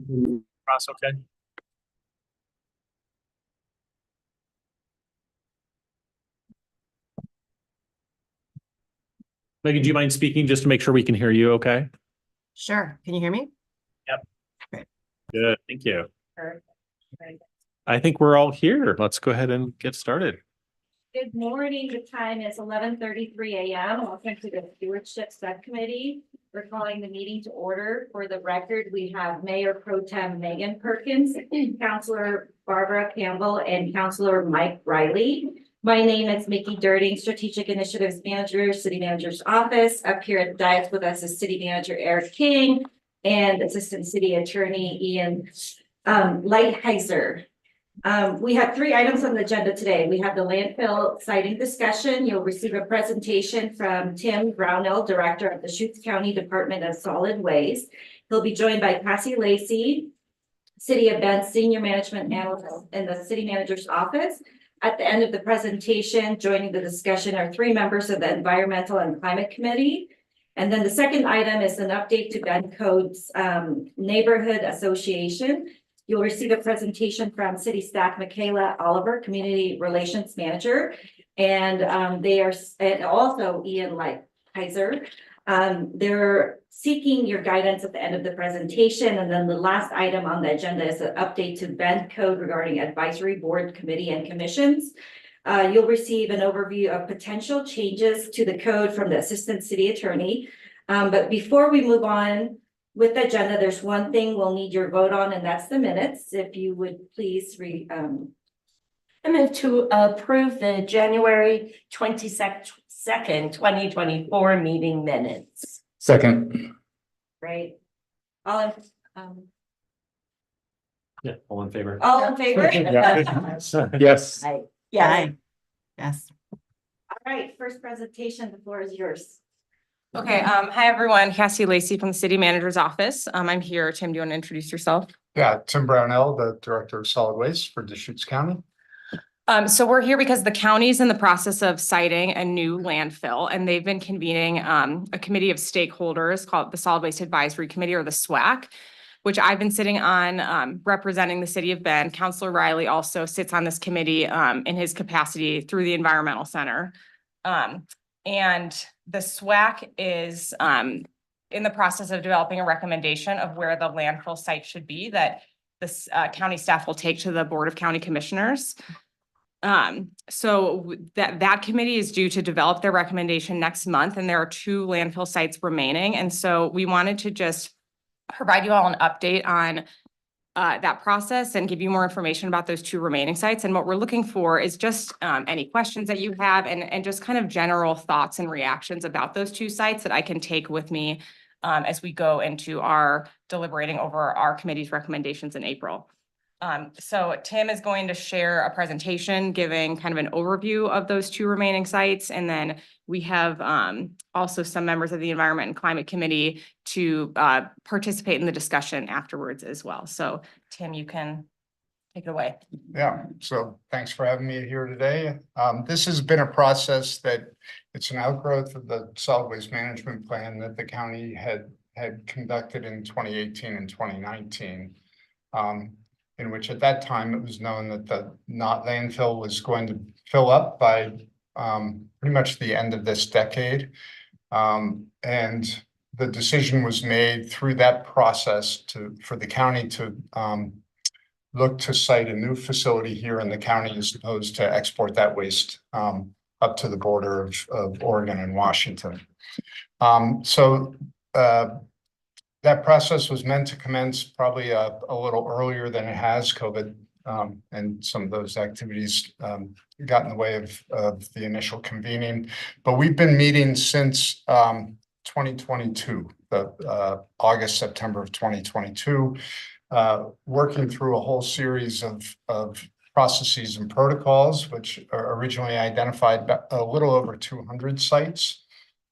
Ross, okay. Megan, do you mind speaking just to make sure we can hear you okay? Sure. Can you hear me? Yep. Great. Good, thank you. Perfect. I think we're all here. Let's go ahead and get started. Good morning. The time is 11:33 a.m. Welcome to the Stewardship Subcommittee. We're calling the meeting to order. For the record, we have Mayor Pro Tem Megan Perkins, Councilor Barbara Campbell, and Councilor Mike Riley. My name is Mickey Dirting, Strategic Initiatives Manager, City Manager's Office. Up here at the dais with us is City Manager Eric King and Assistant City Attorney Ian Lighthizer. We have 3 items on the agenda today. We have the landfill siting discussion. You'll receive a presentation from Tim Brownell, Director of the Deschutes County Department of Solid Waste. He'll be joined by Cassie Lacey, City of Bend Senior Management Analyst in the City Manager's Office. At the end of the presentation, joining the discussion are 3 members of the Environmental and Climate Committee. And then the second item is an update to Bend Code's Neighborhood Association. You'll receive a presentation from City Staff Michaela Oliver, Community Relations Manager, and also Ian Lighthizer. They're seeking your guidance at the end of the presentation, and then the last item on the agenda is an update to Bend Code regarding Advisory Board, Committee, and Commissions. You'll receive an overview of potential changes to the code from the Assistant City Attorney. But before we move on with the agenda, there's one thing we'll need your vote on, and that's the minutes. If you would please I move to approve the January 22nd, 2024 meeting minutes. Second. right. All Yeah, all in favor. in favor? Yes. Yeah. Yes. All right, first presentation, the floor is yours. Okay, hi everyone, Cassie Lacey from the City Manager's Office. I'm here. Tim, do you want to introduce yourself? Yeah, Tim Brownell, the Director of Solid Waste for Deschutes County. So we're here because the county is in the process of siting a new landfill, and they've been convening a committee of stakeholders called the Solid Waste Advisory Committee, or the SWAC, which I've been sitting on representing the City of Bend. Councilor Riley also sits on this committee in his capacity through the Environmental Center. And the SWAC is in the process of developing a recommendation of where the landfill site should be that this county staff will take to the Board of County Commissioners. So that committee is due to develop their recommendation next month, and there are 2 landfill sites remaining. And so we wanted to just provide you all an update on that process and give you more information about those 2 remaining sites. And what we're looking for is just any questions that you have and just kind of general thoughts and reactions about those 2 sites that I can take with me as we go into our deliberating over our committee's recommendations in April. So Tim is going to share a presentation giving kind of an overview of those 2 remaining sites. And then we have also some members of the Environment and Climate Committee to participate in the discussion afterwards as well. So Tim, you can take it away. Yeah, so thanks for having me here today. This has been a process that it's an outgrowth of the solid waste management plan that the county had conducted in 2018 and 2019. In which at that time it was known that the landfill was going to fill up by pretty much the end of this decade. And the decision was made through that process for the county to look to site a new facility here in the county as opposed to export that waste up to the border of Oregon and Washington. That process was meant to commence probably a little earlier than it has. COVID and some of those activities got in the way of the initial convening. But we've been meeting since 2022, August, September of 2022, working through a whole series of processes and protocols, which originally identified a little over 200 sites.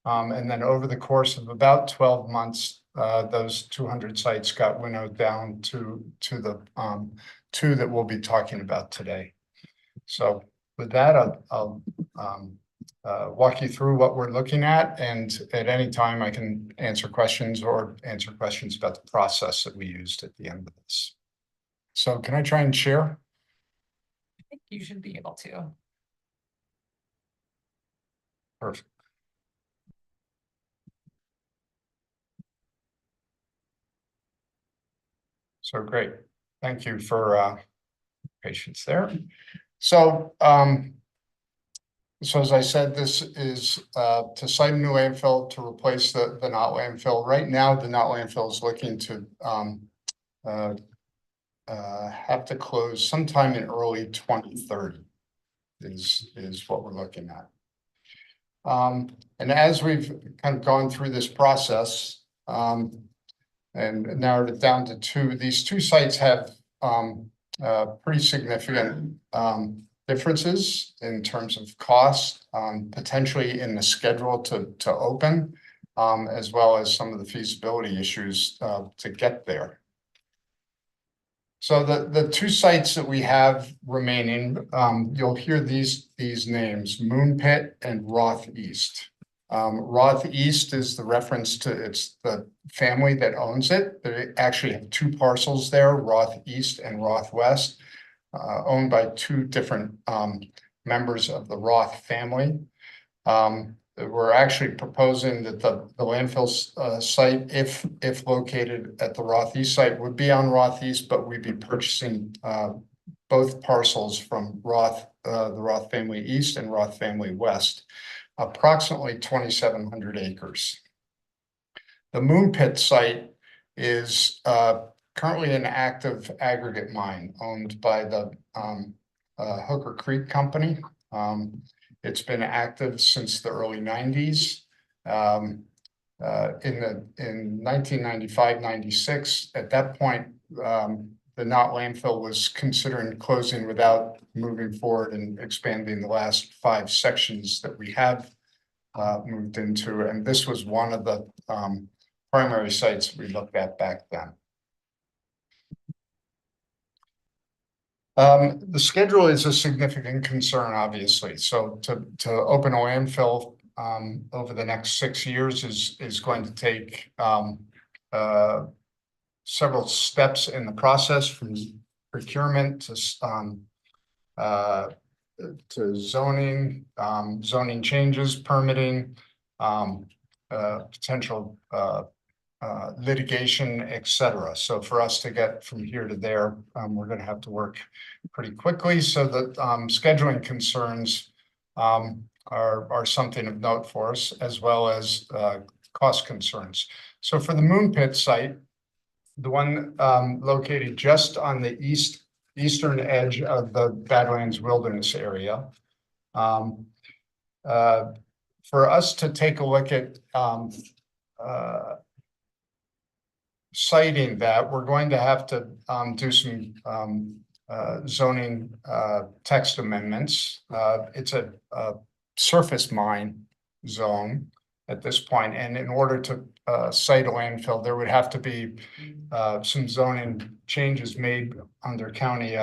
And then over the course of about 12 months, those 200 sites got winnowed down to the 2 that we'll be talking about today. So with that, I'll walk you through what we're looking at, and at any time I can answer questions or answer questions about the process that we used at the end of this. So can I try and share? I think you should be able to. Perfect. So great. Thank you for patience there. So so as I said, this is to site a new landfill to replace the not landfill. Right now, the not landfill is looking to have to close sometime in early 2030 is what we're looking at. And as we've kind of gone through this process and narrowed it down to two, these two sites have pretty significant differences in terms of cost, potentially in the schedule to open, as well as some of the feasibility issues to get there. So the two sites that we have remaining, you'll hear these names, Moon Pit and Roth East. Roth East is the reference to it's the family that owns it. They actually have two parcels there, Roth East and Roth West, owned by two different members of the Roth family. We're actually proposing that the landfill site, if located at the Roth East site, would be on Roth East, but we'd be purchasing both parcels from Roth, the Roth family East and Roth family West, approximately 2,700 acres. The Moon Pit site is currently an active aggregate mine owned by the Hooker Creek Company. It's been active since the early 90s. In 1995-96, at that point, the not landfill was considering closing without moving forward and expanding the last 5 sections that we have moved into. And this was one of the primary sites we looked at back then. The schedule is a significant concern, obviously. So to open a landfill over the next 6 years is going to take several steps in the process, from procurement to zoning, zoning changes, permitting, potential litigation, etc. So for us to get from here to there, we're going to have to work pretty quickly. So that scheduling concerns are something of note for us, as well as cost concerns. So for the Moon Pit site, the one located just on the eastern edge of the Badlands Wilderness area, for us to take a look at citing that, we're going to have to do some zoning text amendments. It's a surface mine zone at this point, and in order to site a landfill, there would have to be some zoning changes made under county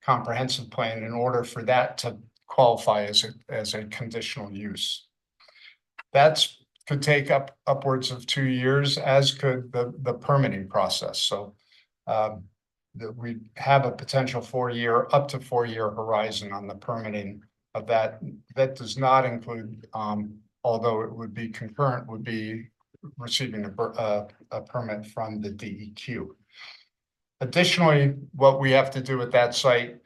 comprehensive plan in order for that to qualify as a conditional use. That's could take upwards of 2 years, as could the permitting process. So we have a potential up to 4 year horizon on the permitting of that. That does not include, although it would be concurrent, would be receiving a permit from the DEQ. Additionally, what we have to do at that site,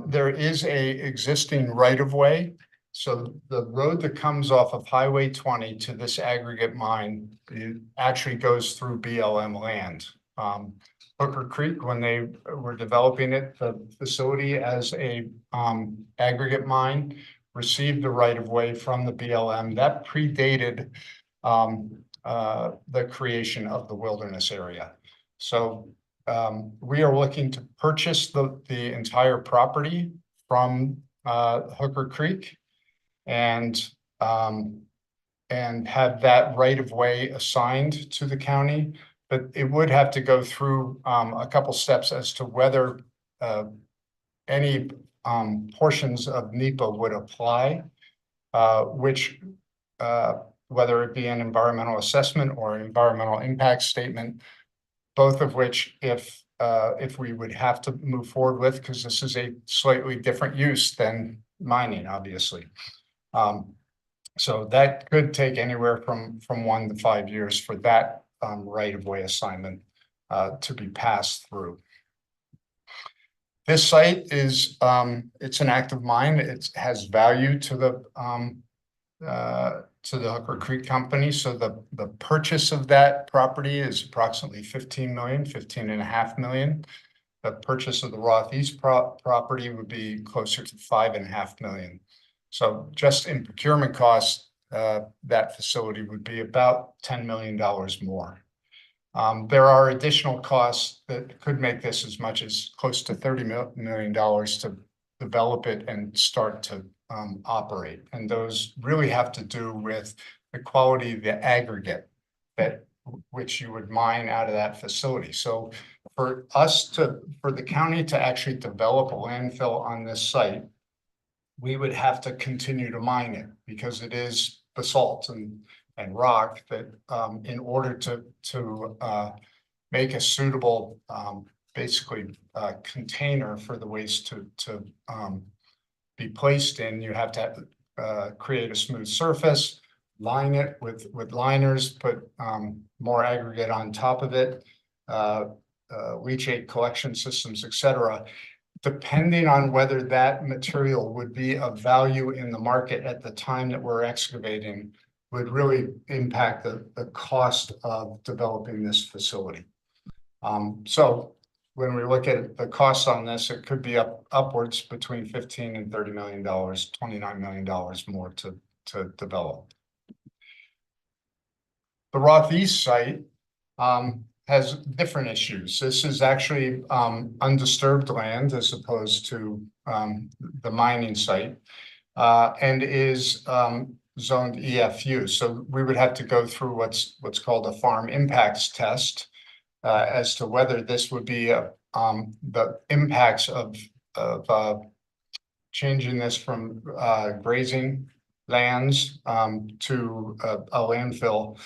there is a existing right-of-way. So the road that comes off of Highway 20 to this aggregate mine, it actually goes through BLM land. Hooker Creek, when they were developing it, the facility as a aggregate mine, received the right-of-way from the BLM. That predated the creation of the wilderness area. So we are looking to purchase the entire property from Hooker Creek, and have that right-of-way assigned to the county, but it would have to go through a couple steps as to whether any portions of NEPA would apply. which whether it be an environmental assessment or an environmental impact statement, both of which if we would have to move forward with, because this is a slightly different use than mining, obviously. So that could take anywhere from 1 to 5 years for that right-of-way assignment to be passed through. This site is it's an active mine. It has value to the Hooker Creek Company. So the purchase of that property is approximately 15 million, 15.5 million. The purchase of the Roth East property would be closer to 5.5 million. So just in procurement costs, that facility would be about $10 million more. There are additional costs that could make this as much as close to $30 million to develop it and start to operate. And those really have to do with the quality of the aggregate which you would mine out of that facility. So for the county to actually develop a landfill on this site, we would have to continue to mine it because it is basalt and rock that in order to make a suitable basically container for the waste to be placed in, you have to create a smooth surface, line it with liners, put more aggregate on top of it, leachate collection systems, etc. Depending on whether that material would be of value in the market at the time that we're excavating would really impact the cost of developing this facility. So when we look at the costs on this, it could be upwards between $15 and $30 million, $29 million more to develop. The Roth East site has different issues. This is actually undisturbed land as opposed to the mining site and is zoned EFU. So we would have to go through what's called a farm impacts test as to whether this would be the impacts of changing this from grazing lands to a landfill.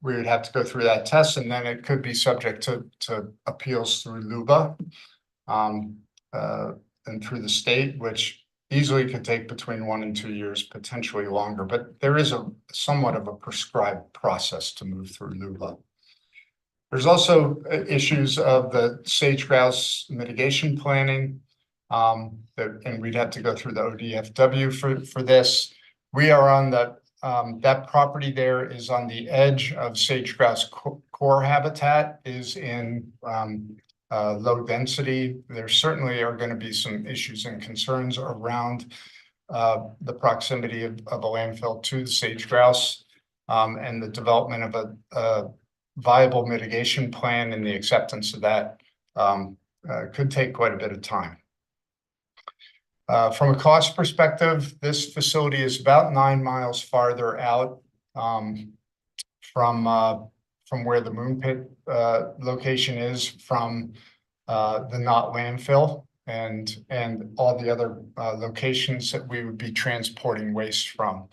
We would have to go through that test, and then it could be subject to appeals through LUBA and through the state, which easily could take between 1 and 2 years, potentially longer. But there is somewhat of a prescribed process to move through LUBA. There's also issues of the sage grouse mitigation planning, and we'd have to go through the ODFW for this. We are on that property there is on the edge of sage grouse core habitat, is in low density. There certainly are going to be some issues and concerns around the proximity of a landfill to the sage grouse and the development of a viable mitigation plan, and the acceptance of that could take quite a bit of time. From a cost perspective, this facility is about 9 miles farther out from where the Moon Pit location is, from the Knott landfill and all the other locations that we would be transporting waste from.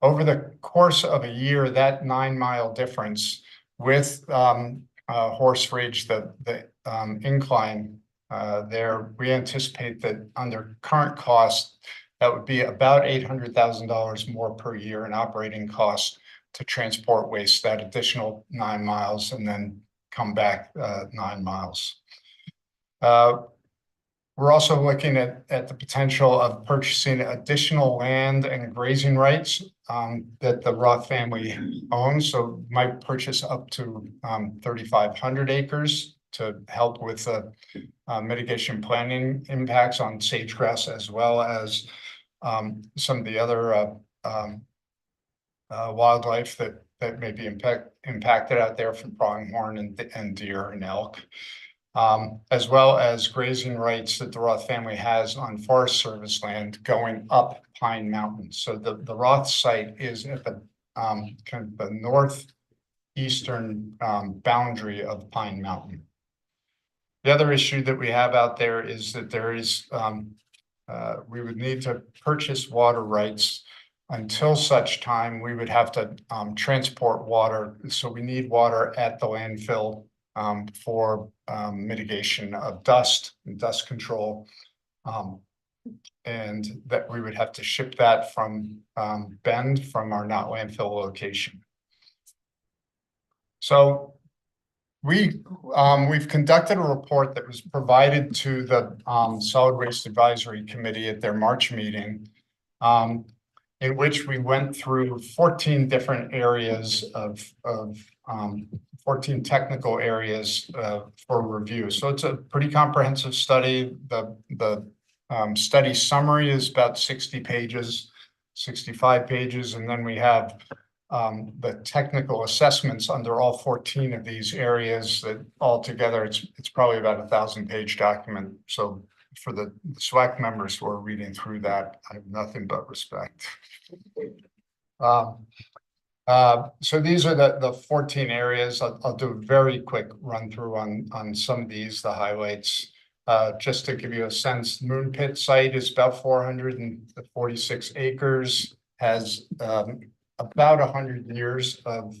Over the course of a year, that 9-mile difference with Horse Ridge, the incline there, we anticipate that under current cost, that would be about $800,000 more per year in operating costs to transport waste that additional 9 miles and then come back 9 miles. We're also looking at the potential of purchasing additional land and grazing rights that the Roth family owns. So might purchase up to 3,500 acres to help with mitigation planning impacts on sage grouse, as well as some of the other wildlife that may be impacted out there from pronghorn and deer and elk. As well as grazing rights that the Roth family has on Forest Service land going up Pine Mountain. So the Roth site is at the kind of the northeastern boundary of Pine Mountain. The other issue that we have out there is that there is we would need to purchase water rights until such time, we would have to transport water. So we need water at the landfill for mitigation of dust and dust control. And that we would have to ship that from Bend from our not landfill location. So we've conducted a report that was provided to the Solid Waste Advisory Committee at their March meeting, in which we went through 14 different areas of 14 technical areas for review. So it's a pretty comprehensive study. The study summary is about 60 pages, 65 pages, and then we have the technical assessments under all 14 of these areas that altogether it's probably about 1,000-page document. So for the SWAC members who are reading through that, I have nothing but respect. So these are the 14 areas. I'll do a very quick run through on some of these, the highlights. Just to give you a sense, Moon Pit site is about 446 acres, has about 100 years of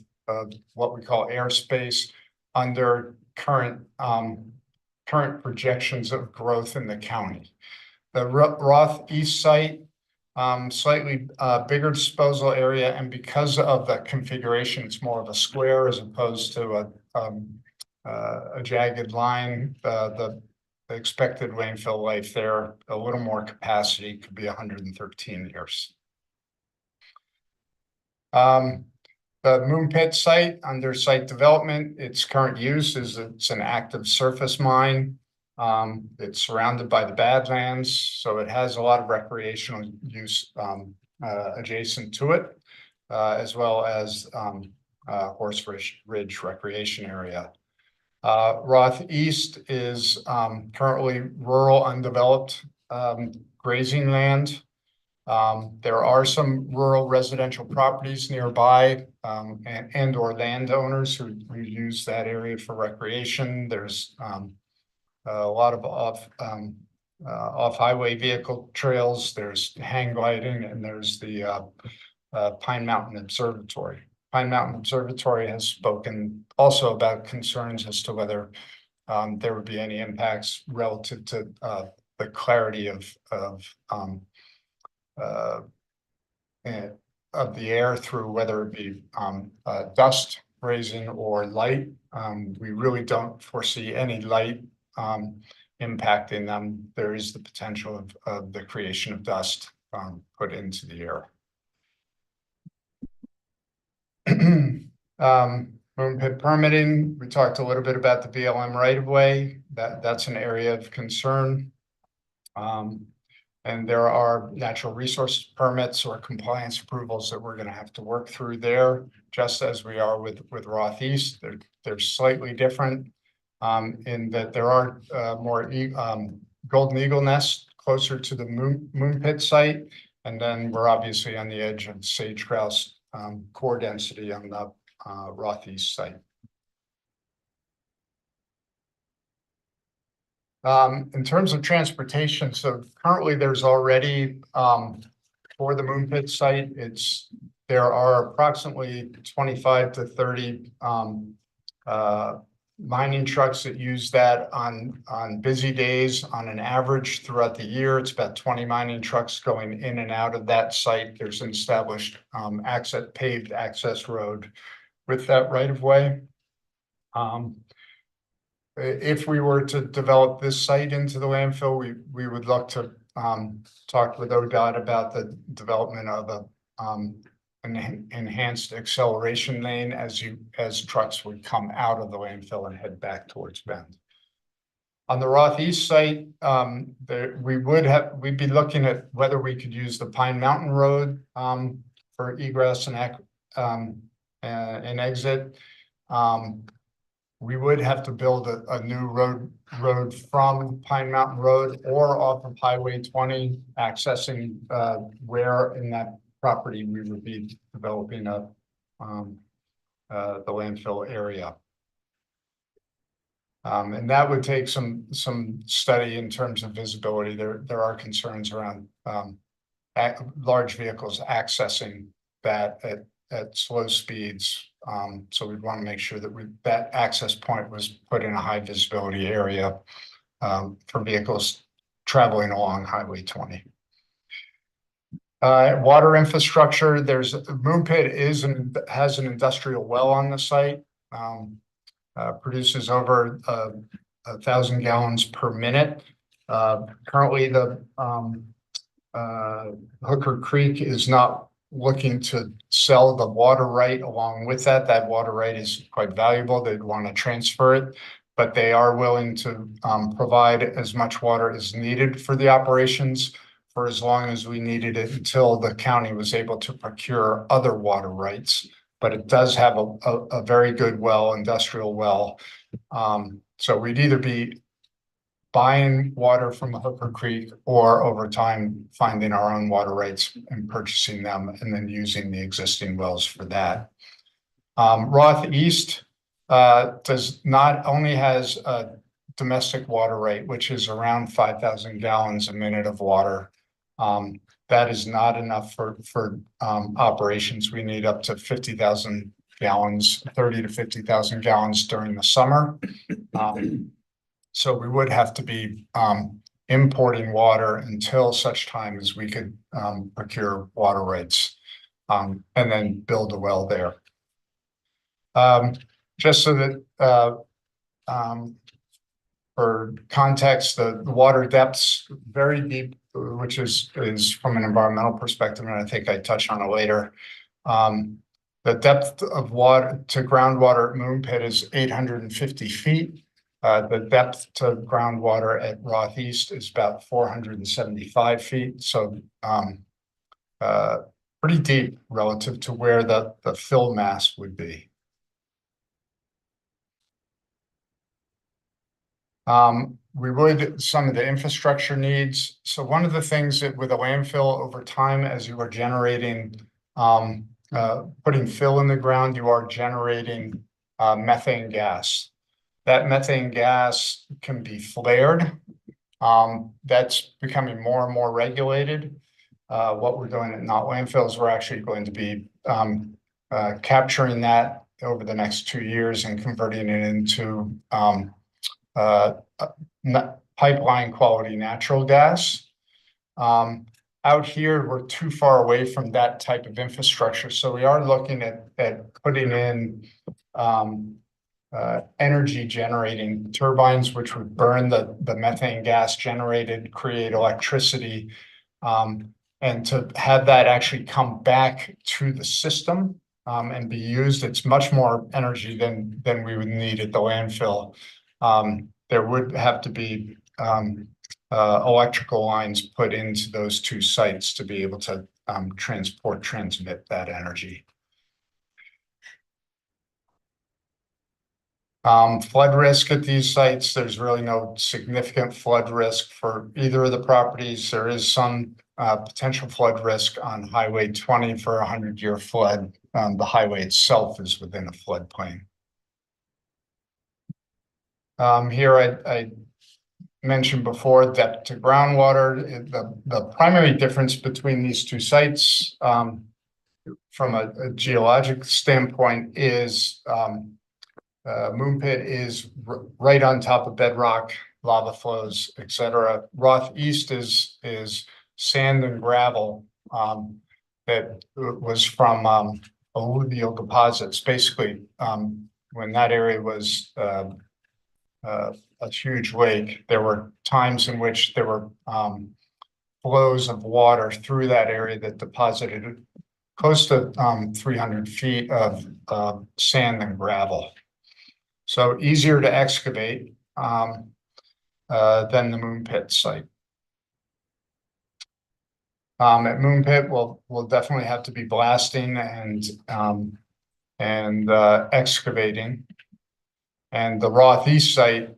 what we call airspace under current projections of growth in the county. The Roth East site, slightly bigger disposal area, and because of the configuration, it's more of a square as opposed to a jagged line. The expected landfill life there, a little more capacity, could be 113 years. The Moon Pit site, under site development, its current use is it's an active surface mine. It's surrounded by the Badlands, so it has a lot of recreational use adjacent to it, as well as Horse Ridge Recreation Area. Roth East is currently rural undeveloped grazing land. There are some rural residential properties nearby and or landowners who use that area for recreation. There's a lot of off-highway vehicle trails. There's hang gliding, and there's the Pine Mountain Observatory. Pine Mountain Observatory has spoken also about concerns as to whether there would be any impacts relative to the clarity of the air through whether it be dust raising or light. We really don't foresee any light impacting them. There is the potential of the creation of dust put into the air. Moon Pit permitting, we talked a little bit about the BLM right-of-way. That's an area of concern. And there are natural resource permits or compliance approvals that we're going to have to work through there, just as we are with Roth East. They're slightly different in that there are more golden eagle nests closer to the Moon Pit site. And then we're obviously on the edge of sage grouse core density on the Roth East site. In terms of transportation, so currently there's already for the Moon Pit site, there are approximately 25 to 30 mining trucks that use that on busy days. On an average throughout the year, it's about 20 mining trucks going in and out of that site. There's an established paved access road with that right of way. If we were to develop this site into the landfill, we would look to talk with ODOT about the development of an enhanced acceleration lane as trucks would come out of the landfill and head back towards Bend. On the Roth East site, we'd be looking at whether we could use the Pine Mountain Road for egress and exit. We would have to build a new road from Pine Mountain Road or off of Highway 20, accessing where in that property we would be developing the landfill area. And that would take some study in terms of visibility. There are concerns around large vehicles accessing that at slow speeds. So we'd want to make sure that that access point was put in a high visibility area for vehicles traveling along Highway 20. Water infrastructure, Moon Pit has an industrial well on the site. Produces over 1,000 gallons per minute. Currently, the Hooker Creek is not looking to sell the water right along with that. That water right is quite valuable. They'd want to transfer it, but they are willing to provide as much water as needed for the operations for as long as we needed it until the county was able to procure other water rights. But it does have a very good well, industrial well. So we'd either be buying water from Hooker Creek or over time finding our own water rights and purchasing them and then using the existing wells for that. Roth East does not only has a domestic water right, which is around 5,000 gallons a minute of water. That is not enough for operations. We need up to 50,000 gallons, 30 to 50,000 gallons during the summer. So we would have to be importing water until such time as we could procure water rights and then build a well there. Just so that for context, the water depths very deep, which is from an environmental perspective, and I think I touched on it later. The depth of water to groundwater at Moon Pit is 850 feet. The depth to groundwater at Roth East is about 475 feet. So pretty deep relative to where the fill mass would be. We would some of the infrastructure needs. So one of the things that with a landfill over time, as you are generating, putting fill in the ground, you are generating methane gas. That methane gas can be flared. That's becoming more and more regulated. What we're doing at not landfills, we're actually going to be capturing that over the next 2 years and converting it into pipeline quality natural gas. Out here, we're too far away from that type of infrastructure. So we are looking at putting in energy generating turbines, which would burn the methane gas generated, create electricity, and to have that actually come back to the system and be used. It's much more energy than we would need at the landfill. There would have to be electrical lines put into those two sites to be able to transmit that energy. Flood risk at these sites, there's really no significant flood risk for either of the properties. There is some potential flood risk on Highway 20 for a 100-year flood. The highway itself is within a floodplain. Here I mentioned before depth to groundwater. The primary difference between these two sites from a geologic standpoint is Moon Pit is right on top of bedrock, lava flows, etc. Roth East is sand and gravel that was from alluvial deposits. Basically, when that area was a huge lake, there were times in which there were flows of water through that area that deposited close to 300 feet of sand and gravel. So easier to excavate than the Moon Pit site. At Moon Pit, we'll definitely have to be blasting and excavating. And the Roth East site,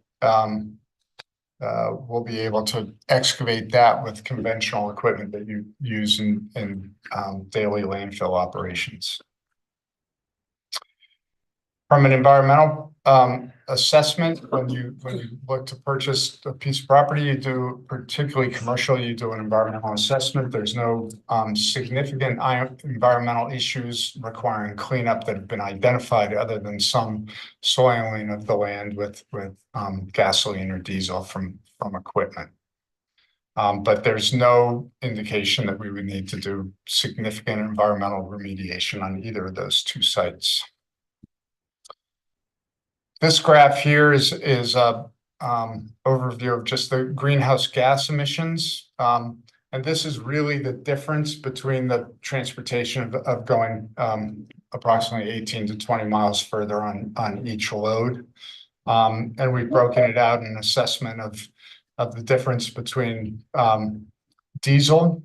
we'll be able to excavate that with conventional equipment that you use in daily landfill operations. From an environmental assessment, when you look to purchase a piece of property, you do, particularly commercial, you do an environmental assessment. There's no significant environmental issues requiring cleanup that have been identified, other than some soiling of the land with gasoline or diesel from equipment. But there's no indication that we would need to do significant environmental remediation on either of those two sites. This graph here is a overview of just the greenhouse gas emissions. And this is really the difference between the transportation of going approximately 18 to 20 miles further on each load. And we've broken it out in an assessment of the difference between diesel,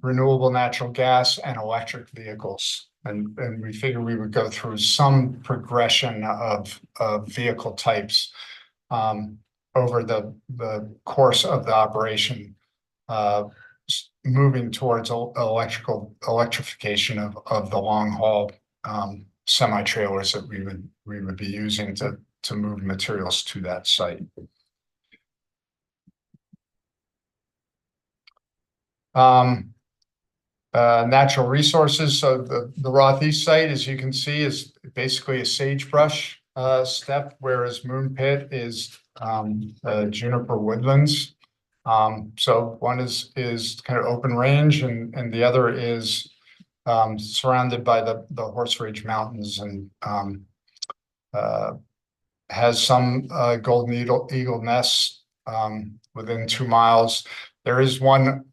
renewable natural gas, and electric vehicles. And we figure we would go through some progression of vehicle types over the course of the operation, moving towards electrification of the long haul semi-trailers that we would be using to move materials to that site. Natural resources. So the Roth East site, as you can see, is basically a sagebrush steppe, whereas Moon Pit is juniper woodlands. So one is kind of open range, and the other is surrounded by the Horse Ridge Mountains, and has some golden eagle nests within 2 miles. There is one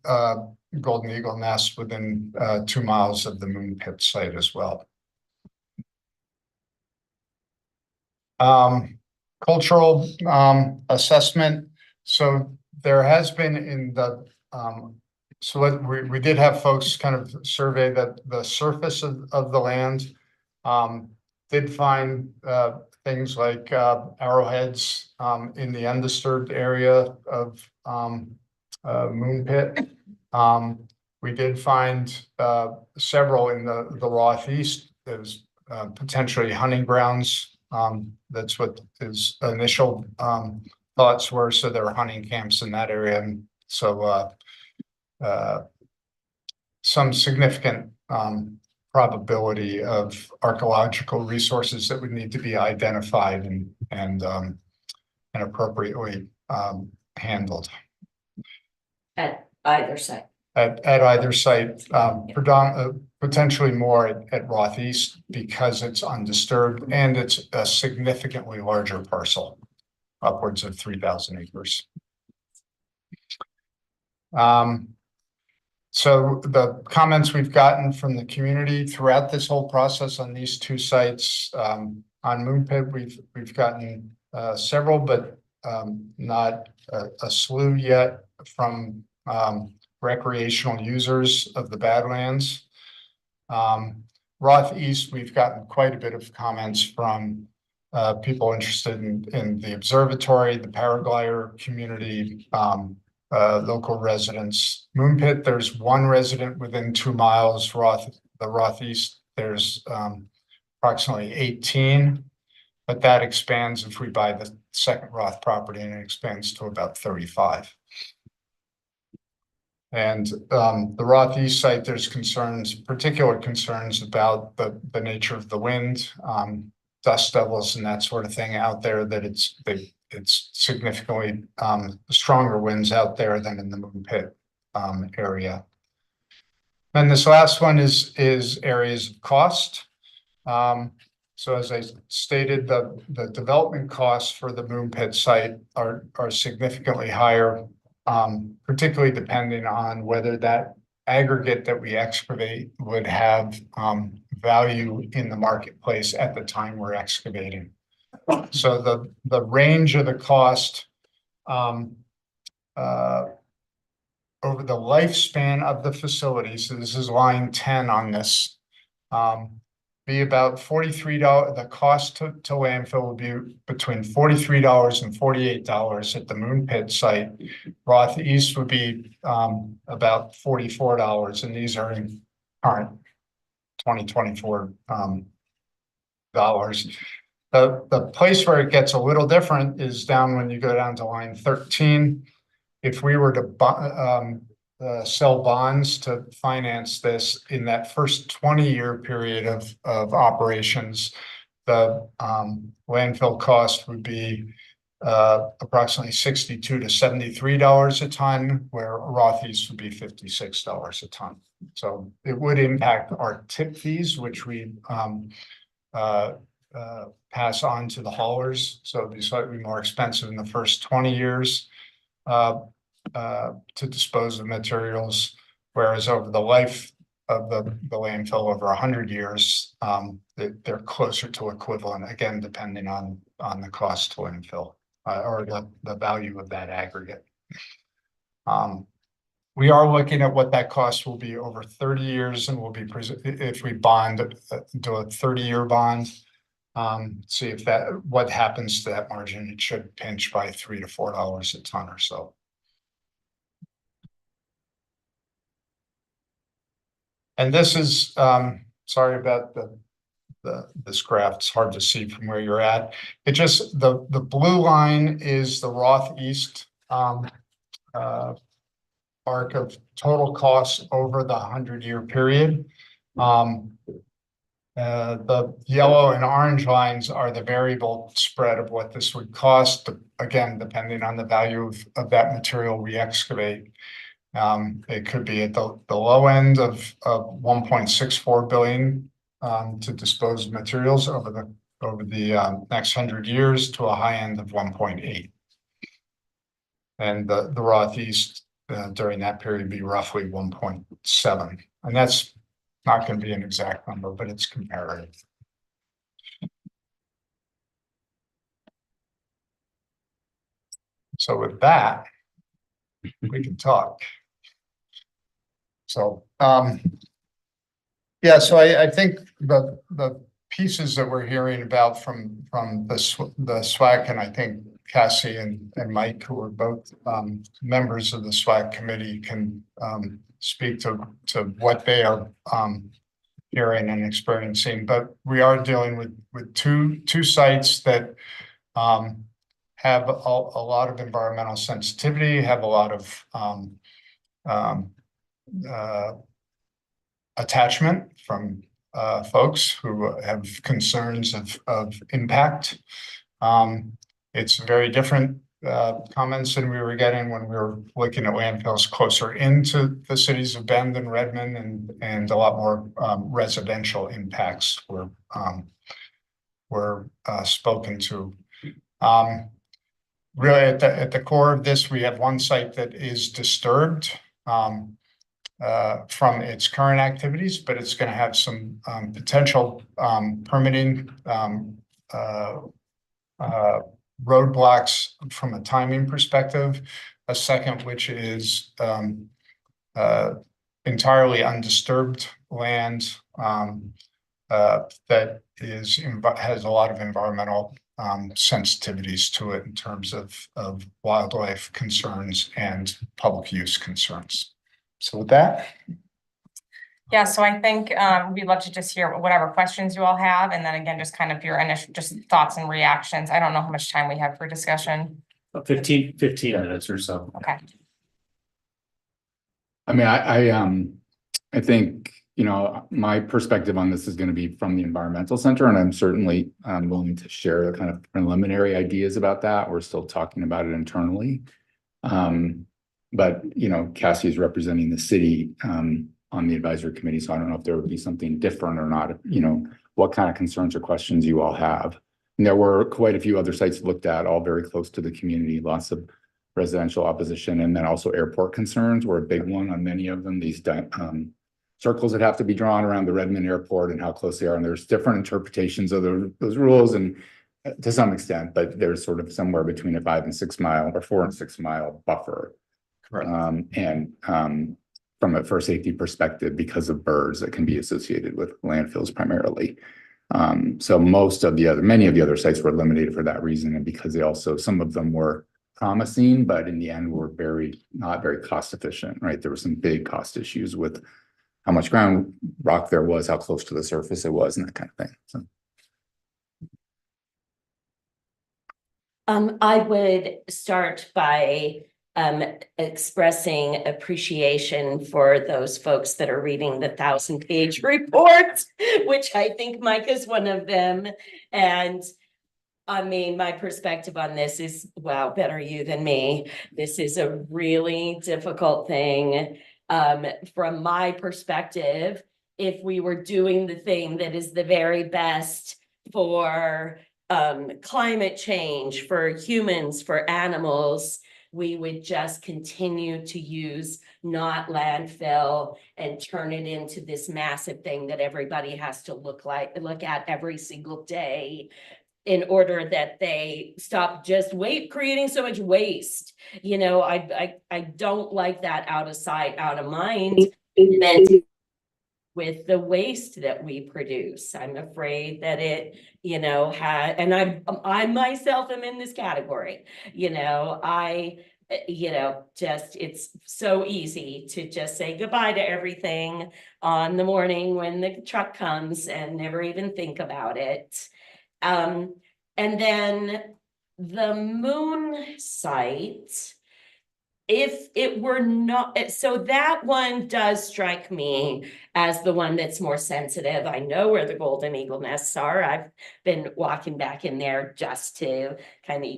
golden eagle nest within 2 miles of the Moon Pit site as well. Cultural assessment. So there has been in the so we did have folks kind of survey the surface of the land. Did find things like arrowheads in the undisturbed area of Moon Pit. We did find several in the Roth East. There's potentially hunting grounds. That's what his initial thoughts were. So there were hunting camps in that area, and so some significant probability of archaeological resources that would need to be identified and appropriately handled At either site. at either site, potentially more at Roth East, because it's undisturbed and it's a significantly larger parcel, upwards of 3,000 acres. So the comments we've gotten from the community throughout this whole process on these two sites, on Moon Pit, we've gotten several, but not a slew yet from recreational users of the Badlands. Roth East, we've gotten quite a bit of comments from people interested in the observatory, the paraglider community, local residents. Moon Pit, there's one resident within 2 miles. The Roth East, there's approximately 18, but that expands if we buy the second Roth property, and it expands to about 35. And the Roth East site, there's particular concerns about the nature of the wind, dust devils and that sort of thing out there, that it's significantly stronger winds out there than in the Moon Pit area. And this last one is areas of cost. So as I stated, the development costs for the Moon Pit site are significantly higher, particularly depending on whether that aggregate that we excavate would have value in the marketplace at the time we're excavating. So the range of the cost over the lifespan of the facility, so this is line 10 on this, be about $43. The cost to landfill would be between $43 and $48 at the Moon Pit site. Roth East would be about $44, and these are in current 2024 dollars. The place where it gets a little different is down when you go down to line 13. If we were to sell bonds to finance this in that first 20-year period of operations, the landfill cost would be approximately $62 to $73 a ton, where Rothy's would be $56 a ton. So it would impact our tip fees, which we pass on to the haulers. So it'd be slightly more expensive in the first 20 years to dispose of materials, whereas over the life of the landfill over 100 years, they're closer to equivalent, again, depending on the cost to landfill or the value of that aggregate. We are looking at what that cost will be over 30 years, and we'll be if we bond do a 30-year bond. See if what happens to that margin. It should pinch by $3 to $4 a ton or so. And this is sorry about this graph. It's hard to see from where you're at. It just the blue line is the Roth East arc of total costs over the 100-year period. The yellow and orange lines are the variable spread of what this would cost, again, depending on the value of that material we excavate. It could be at the low end of 1.64 billion to dispose of materials over the next 100 years, to a high end of 1.8. And the Roth East during that period would be roughly 1.7. And that's not going to be an exact number, but it's comparative. So with that, we can talk. So yeah, so I think the pieces that we're hearing about from the SWAC, and I think Cassie and Mike, who are both members of the SWAC committee, can speak to what they are hearing and experiencing. But we are dealing with two sites that have a lot of environmental sensitivity, have a lot of attachment from folks who have concerns of impact. It's very different comments than we were getting when we were looking at landfills closer into the cities of Bend and Redmond, and a lot more residential impacts were spoken to. Really, at the core of this, we have one site that is disturbed from its current activities, but it's going to have some potential permitting roadblocks from a timing perspective. A second, which is entirely undisturbed land that has a lot of environmental sensitivities to it in terms of wildlife concerns and public use concerns. So with that. Yeah, so I think we'd love to just hear whatever questions you all have, and then again, just kind of your initial just thoughts and reactions. I don't know how much time we have for discussion. 15 minutes or so. Okay. I mean, I think, you know, my perspective on this is going to be from the environmental center, and I'm certainly willing to share the kind of preliminary ideas about that. We're still talking about it internally. But, you know, Cassie is representing the city on the advisory committee, so I don't know if there would be something different or not, you know, what kind of concerns or questions you all have. And there were quite a few other sites looked at, all very close to the community, lots of residential opposition, and then also airport concerns were a big one on many of them. These circles that have to be drawn around the Redmond airport and how close they are, and there's different interpretations of those rules, and to some extent, but there's sort of somewhere between a 5 and 6 mile or 4 and 6 mile buffer. Correct. From a safety perspective, because of birds that can be associated with landfills primarily. So many of the other sites were eliminated for that reason, and because they also, some of them were promising, but in the end were not very cost efficient, right? There were some big cost issues with how much ground rock there was, how close to the surface it was, and that kind of thing. So. I would start by expressing appreciation for those folks that are reading the 1,000-page report, which I think Mike is one of them. And I mean, my perspective on this is, wow, better you than me. This is a really difficult thing. From my perspective, if we were doing the thing that is the very best for climate change, for humans, for animals, we would just continue to use not landfill and turn it into this massive thing that everybody has to look at every single day, in order that they stop just creating so much waste. You know, I don't like that out of sight, out of mind, meant with the waste that we produce. I'm afraid that it, you know, and I myself am in this category. You know, just, it's so easy to just say goodbye to everything on the morning when the truck comes and never even think about it. And then the moon site, if it were not, so that one does strike me as the one that's more sensitive. I know where the golden eagle nests are. I've been walking back in there just to kind of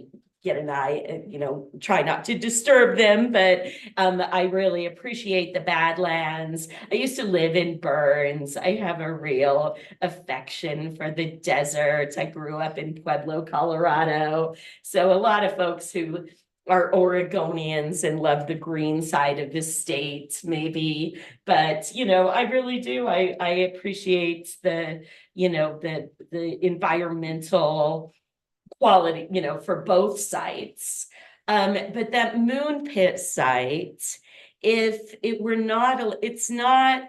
get an eye, you know, try not to disturb them, but I really appreciate the Badlands. I used to live in Burns. I have a real affection for the desert. I grew up in Pueblo, Colorado. So a lot of folks who are Oregonians and love the green side of the state, maybe, but you know, I really do. I appreciate the, you know, the environmental quality, you know, for both sites. But that moon pit site, if it were not, it's not,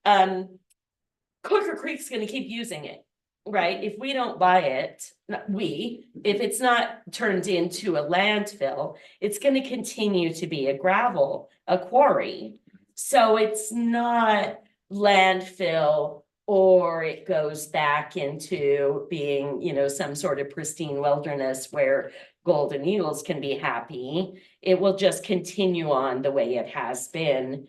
Cooker Creek's gonna keep using it, right? If we don't buy it, if it's not turned into a landfill, it's gonna continue to be a quarry. So it's not landfill, or it goes back into being, you know, some sort of pristine wilderness where golden eagles can be happy. It will just continue on the way it has been,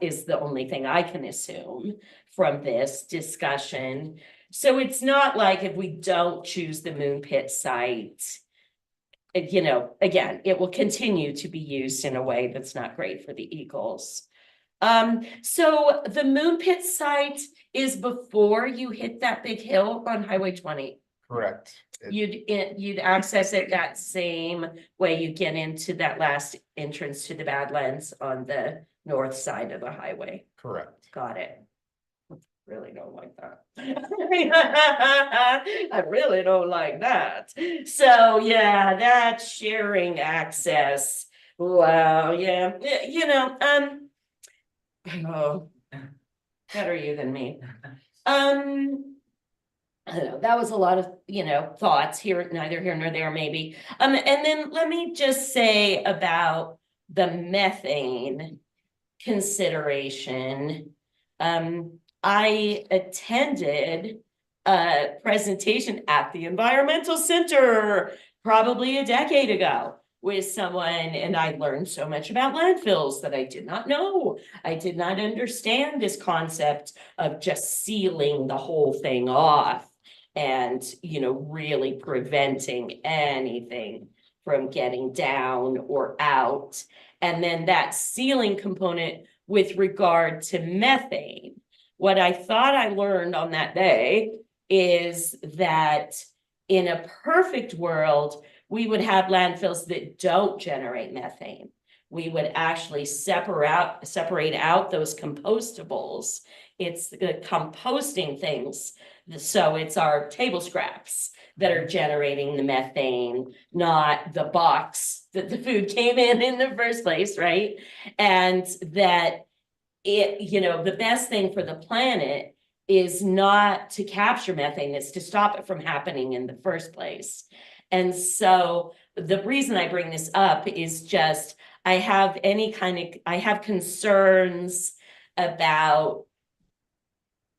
is the only thing I can assume from this discussion. So it's not like if we don't choose the moon pit site, you know, again, it will continue to be used in a way that's not great for the eagles. So the moon pit site is before you hit that big hill on Highway 20. Correct. You'd access it that same way you get into that last entrance to the Badlands on the north side of the highway. Correct. Got it. Really don't like that. I really don't like that. So yeah, that sharing access. Wow, yeah, you know, oh, better you than me. I don't know, that was a lot of, you know, thoughts here, neither here nor there, maybe. And then let me just say about the methane consideration. I attended a presentation at the Environmental Center probably a decade ago with someone, and I learned so much about landfills that I did not know. I did not understand this concept of just sealing the whole thing off and, you know, really preventing anything from getting down or out. And then that sealing component with regard to methane. What I thought I learned on that day is that in a perfect world, we would have landfills that don't generate methane. We would actually separate out those compostables. It's the composting things. So it's our table scraps that are generating the methane, not the box that the food came in the first place, right? And that it, you know, the best thing for the planet is not to capture methane, it's to stop it from happening in the first place. And so the reason I bring this up is just, I have concerns about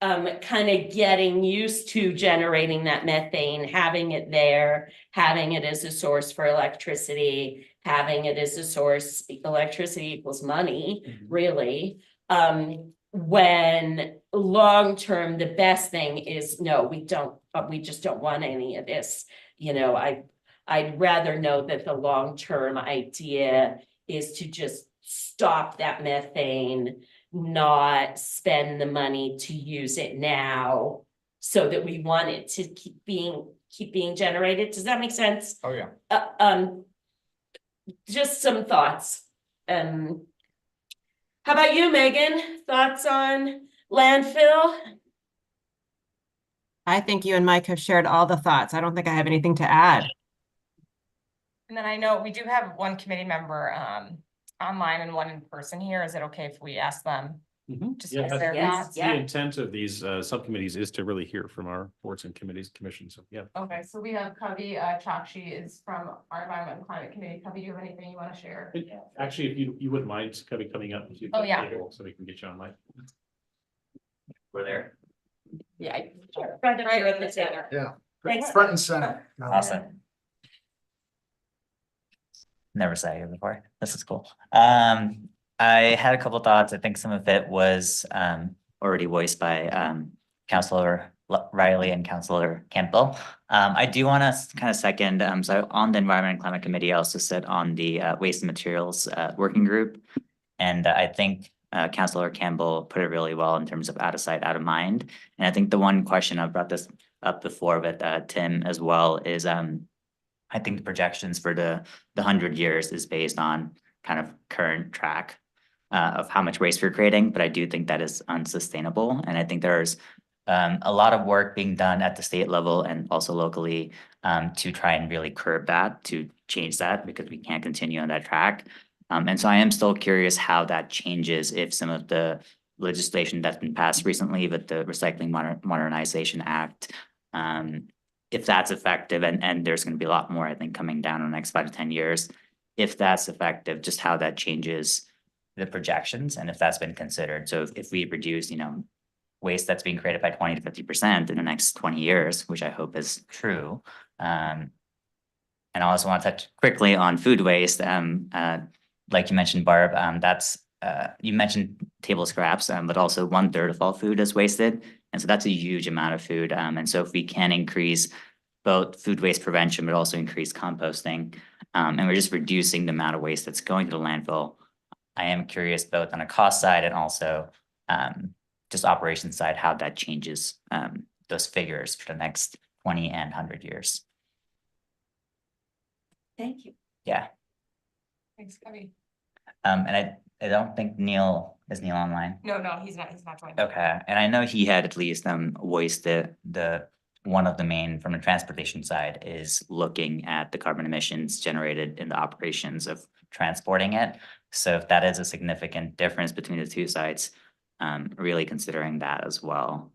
kind of getting used to generating that methane, having it there, having it as a source for electricity, having it as a source, electricity equals money, really. When long-term, the best thing is, no, we just don't want any of this. You know, I'd rather know that the long-term idea is to just stop that methane, not spend the money to use it now so that we want it to keep being generated. Does that make sense? Oh, yeah. Just some thoughts. How about you, Megan? Thoughts on landfill? I think you and Mike have shared all the thoughts. I don't think I have anything to add. And then I know we do have one committee member online and one in person here. Is it okay if we ask them just Yeah, give that's- their Yes, thoughts? yeah. The intent of these subcommittees is to really hear from our boards and committees, commissions. So, yeah. Okay, so we have Kavi Chakshi is from our Environment and Climate Committee. Kavi, do you have anything you want to share? And actually, if you wouldn't mind coming up. If you Oh, yeah. So we can get you on mic. We're there. Yeah. Right up here at the center. Yeah. Thanks. Front and center. Awesome. Never sat here before. This is cool. I had a couple thoughts. I think some of it was already voiced by Councilor Riley and Councilor Campbell. I do want to kind of second, so on the Environment and Climate Committee, I also sit on the Waste and Materials Working Group. And I think Councilor Campbell put it really well in terms of out of sight, out of mind. And I think the one question, I've brought this up before with Tim as well, is I think the projections for the 100 years is based on kind of current track of how much waste we're creating, but I do think that is unsustainable. And I think there's a lot of work being done at the state level and also locally to try and really curb that, to change that, because we can't continue on that track. And so I am still curious how that changes if some of the legislation that's been passed recently with the Recycling Modernization Act, if that's effective, and there's going to be a lot more, I think, coming down in the next 5 to 10 years, if that's effective, just how that changes the projections and if that's been considered. So if we reduce, waste that's being created by 20 to 50% in the next 20 years, which I hope is true. And I also want to touch quickly on food waste. Like you mentioned, Barb, you mentioned table scraps, but also 1/3 of all food is wasted. And so that's a huge amount of food. And so if we can increase both food waste prevention, but also increase composting, and we're just reducing the amount of waste that's going to the landfill, I am curious both on a cost side and also just operations side, how that changes those figures for the next 20 and 100 years. Thank you. Yeah. Thanks, Kavi. And I don't think Neil, is Neil online? No, he's not joining. Okay, and I know he had at least voiced the one of the main from the transportation side is looking at the carbon emissions generated in the operations of transporting it. So if that is a significant difference between the two sites, really considering that as well.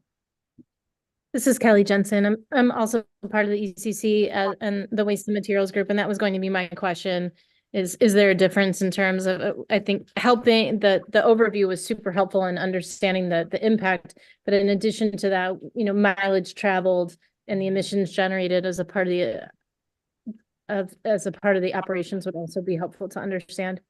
This is Kelly Jensen. I'm also part of the ECC and the Waste and Materials Group, and that was going to be my question. Is there a difference in terms of, I think helping the overview was super helpful in understanding the impact, but in addition to that, mileage traveled and the emissions generated as a part of the operations would also be helpful to understand.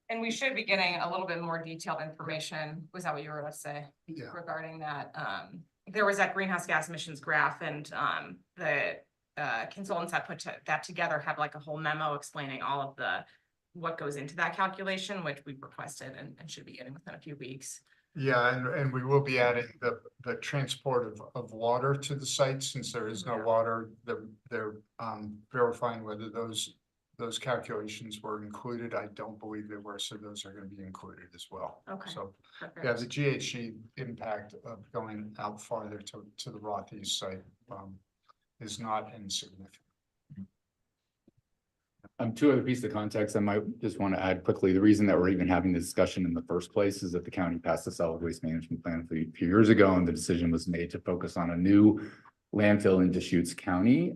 And we should be getting a little bit more detailed information. Was that what you were about to say? Yeah. Regarding that, there was that greenhouse gas emissions graph, and the consultants that put that together have like a whole memo explaining all of what goes into that calculation, which we've requested and should be getting within a few weeks. Yeah, and we will be adding the transport of water to the site, since there is no water. They're verifying whether those calculations were included. I don't believe they were, so those are going to be included as well. Okay. So Perfect. yeah, the GHG impact of going out farther to the Rothies site is not insignificant. Two other pieces of context I might just want to add quickly. The reason that we're even having this discussion in the first place is that the county passed a solid waste management plan a few years ago, and the decision was made to focus on a new landfill in Deschutes County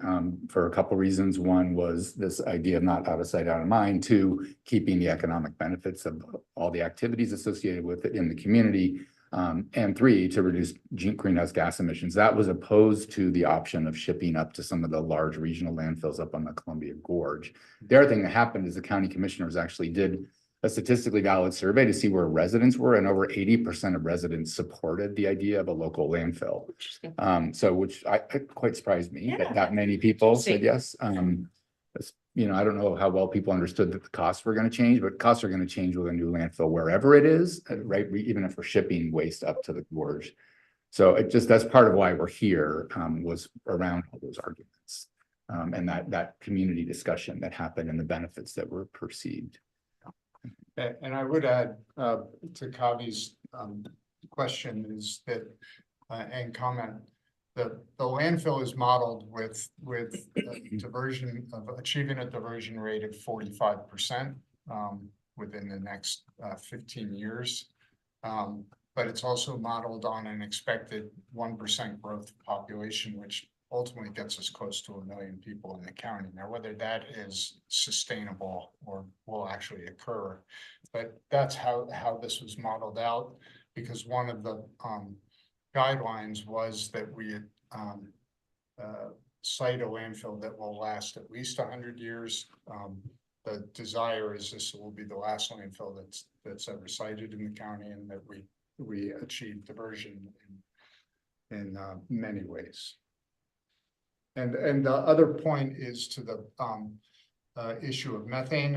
for a couple reasons. One was this idea of not out of sight, out of mind. Two, keeping the economic benefits of all the activities associated with it in the community. And three, to reduce greenhouse gas emissions. That was opposed to the option of shipping up to some of the large regional landfills up on the Columbia Gorge. The other thing that happened is the county commissioners actually did a statistically valid survey to see where residents were, and over 80% of residents supported the idea of a local landfill. So which quite surprised me that that many people said yes. You know, I don't know how well people understood that the costs were going to change, but costs are going to change with a new landfill wherever it is, right? Even if we're shipping waste up to the gorge. So it just, that's part of why we're here, was around all those arguments. And that community discussion that happened and the benefits that were perceived. And I would add to Kavi's question is that and comment that the landfill is modeled with diversion of achieving a diversion rate of 45% within the next 15 years. But it's also modeled on an expected 1% growth population, which ultimately gets us close to 1 million people in the county. Now, whether that is sustainable or will actually occur, but that's how this was modeled out, because one of the guidelines was that we site a landfill that will last at least 100 years. The desire is this will be the last landfill that's ever sited in the county, and that we achieve diversion in many ways. And the other point is to the issue of methane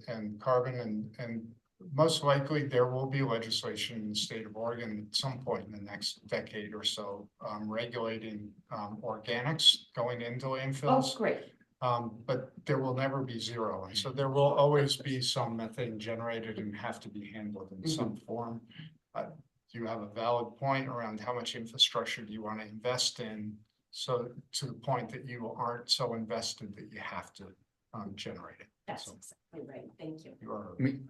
and carbon, and most likely there will be legislation in the state of Oregon at some point in the next decade or so regulating organics going into landfills. Oh, great. But there will never be zero, and so there will always be some methane generated and have to be handled in some form. You have a valid point around how much infrastructure do you want to invest in, so to the point that you aren't so invested that you have to generate it. That's So exactly right. Thank you. you are. I mean,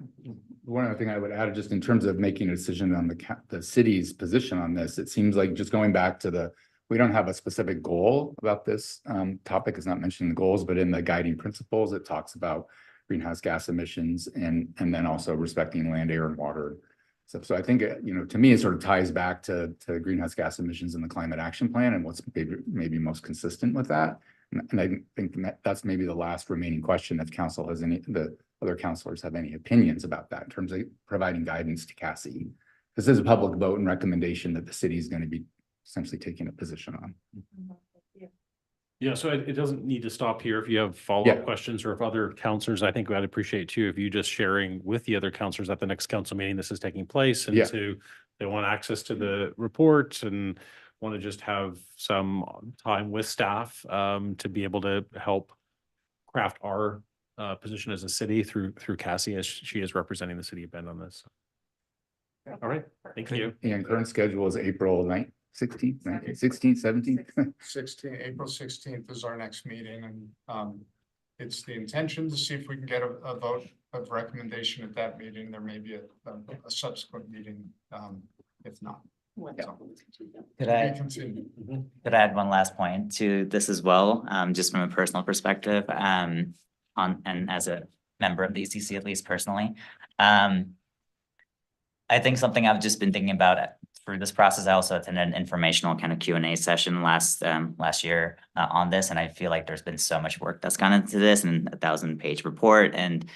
one other thing I would add, just in terms of making a decision on the city's position on this, it seems like just going back to we don't have a specific goal about this topic. Is not mentioned in the goals, but in the guiding principles, it talks about greenhouse gas emissions and then also respecting land, air, and water. So I think, you know, to me, it sort of ties back to greenhouse gas emissions in the climate action plan and what's maybe most consistent with that. And I think that's maybe the last remaining question, if council has the other councilors have any opinions about that in terms of providing guidance to Cassie. This is a public vote and recommendation that the city is going to be essentially taking a position on. Yeah, so it doesn't need to stop here. If you have follow-up Yeah. questions, or if other counselors, I think I'd appreciate too, if you just sharing with the other counselors at the next council meeting, this is taking place, and Yeah. they want access to the report and want to just have some time with staff to be able to help craft our position as a city through Cassie, as she is representing the city of Bend on this. All right, thank you. And current schedule is April 9th, 16th, 16th, 17th. April 16th is our next meeting, and it's the intention to see if we can get a vote of recommendation at that meeting. There may be a subsequent meeting, if not. Could I add one last point to this as well, just from a personal perspective, and as a member of the ECC, at least personally. I think something I've just been thinking about for this process, I also attended an informational kind of Q&A session last year on this, and I feel like there's been so much work that's gone into this, and a 1,000-page report, and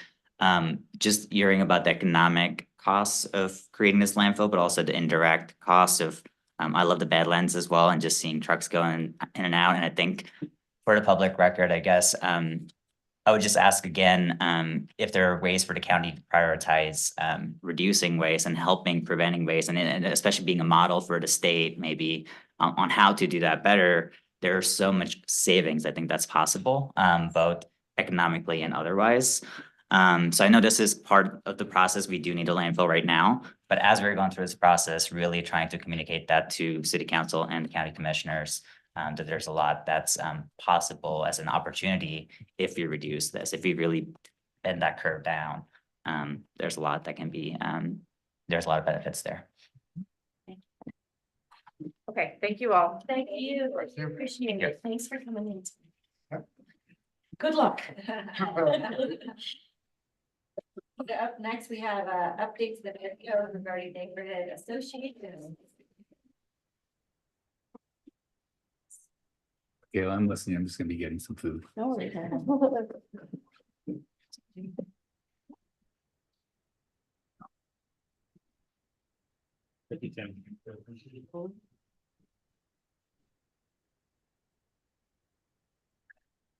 just hearing about the economic costs of creating this landfill, but also the indirect costs of, I love the Badlands as well, and just seeing trucks going in and out. And I think for the public record, I guess, I would just ask again, if there are ways for the county to prioritize reducing waste and helping preventing waste, and especially being a model for the state, maybe on how to do that better. There's so much savings I think that's possible, both economically and otherwise. So I know this is part of the process. We do need a landfill right now, but as we're going through this process, really trying to communicate that to city council and the county commissioners, that there's a lot that's possible as an opportunity if we reduce this, if we really bend that curve down. There's a lot that can be, there's a lot of benefits there. Okay, thank you all. Thank you. Appreciate it. Thanks for coming in. Good luck. Up next, we have updates to the code regarding neighborhood associations. Gail, I'm listening. I'm just gonna be getting some food.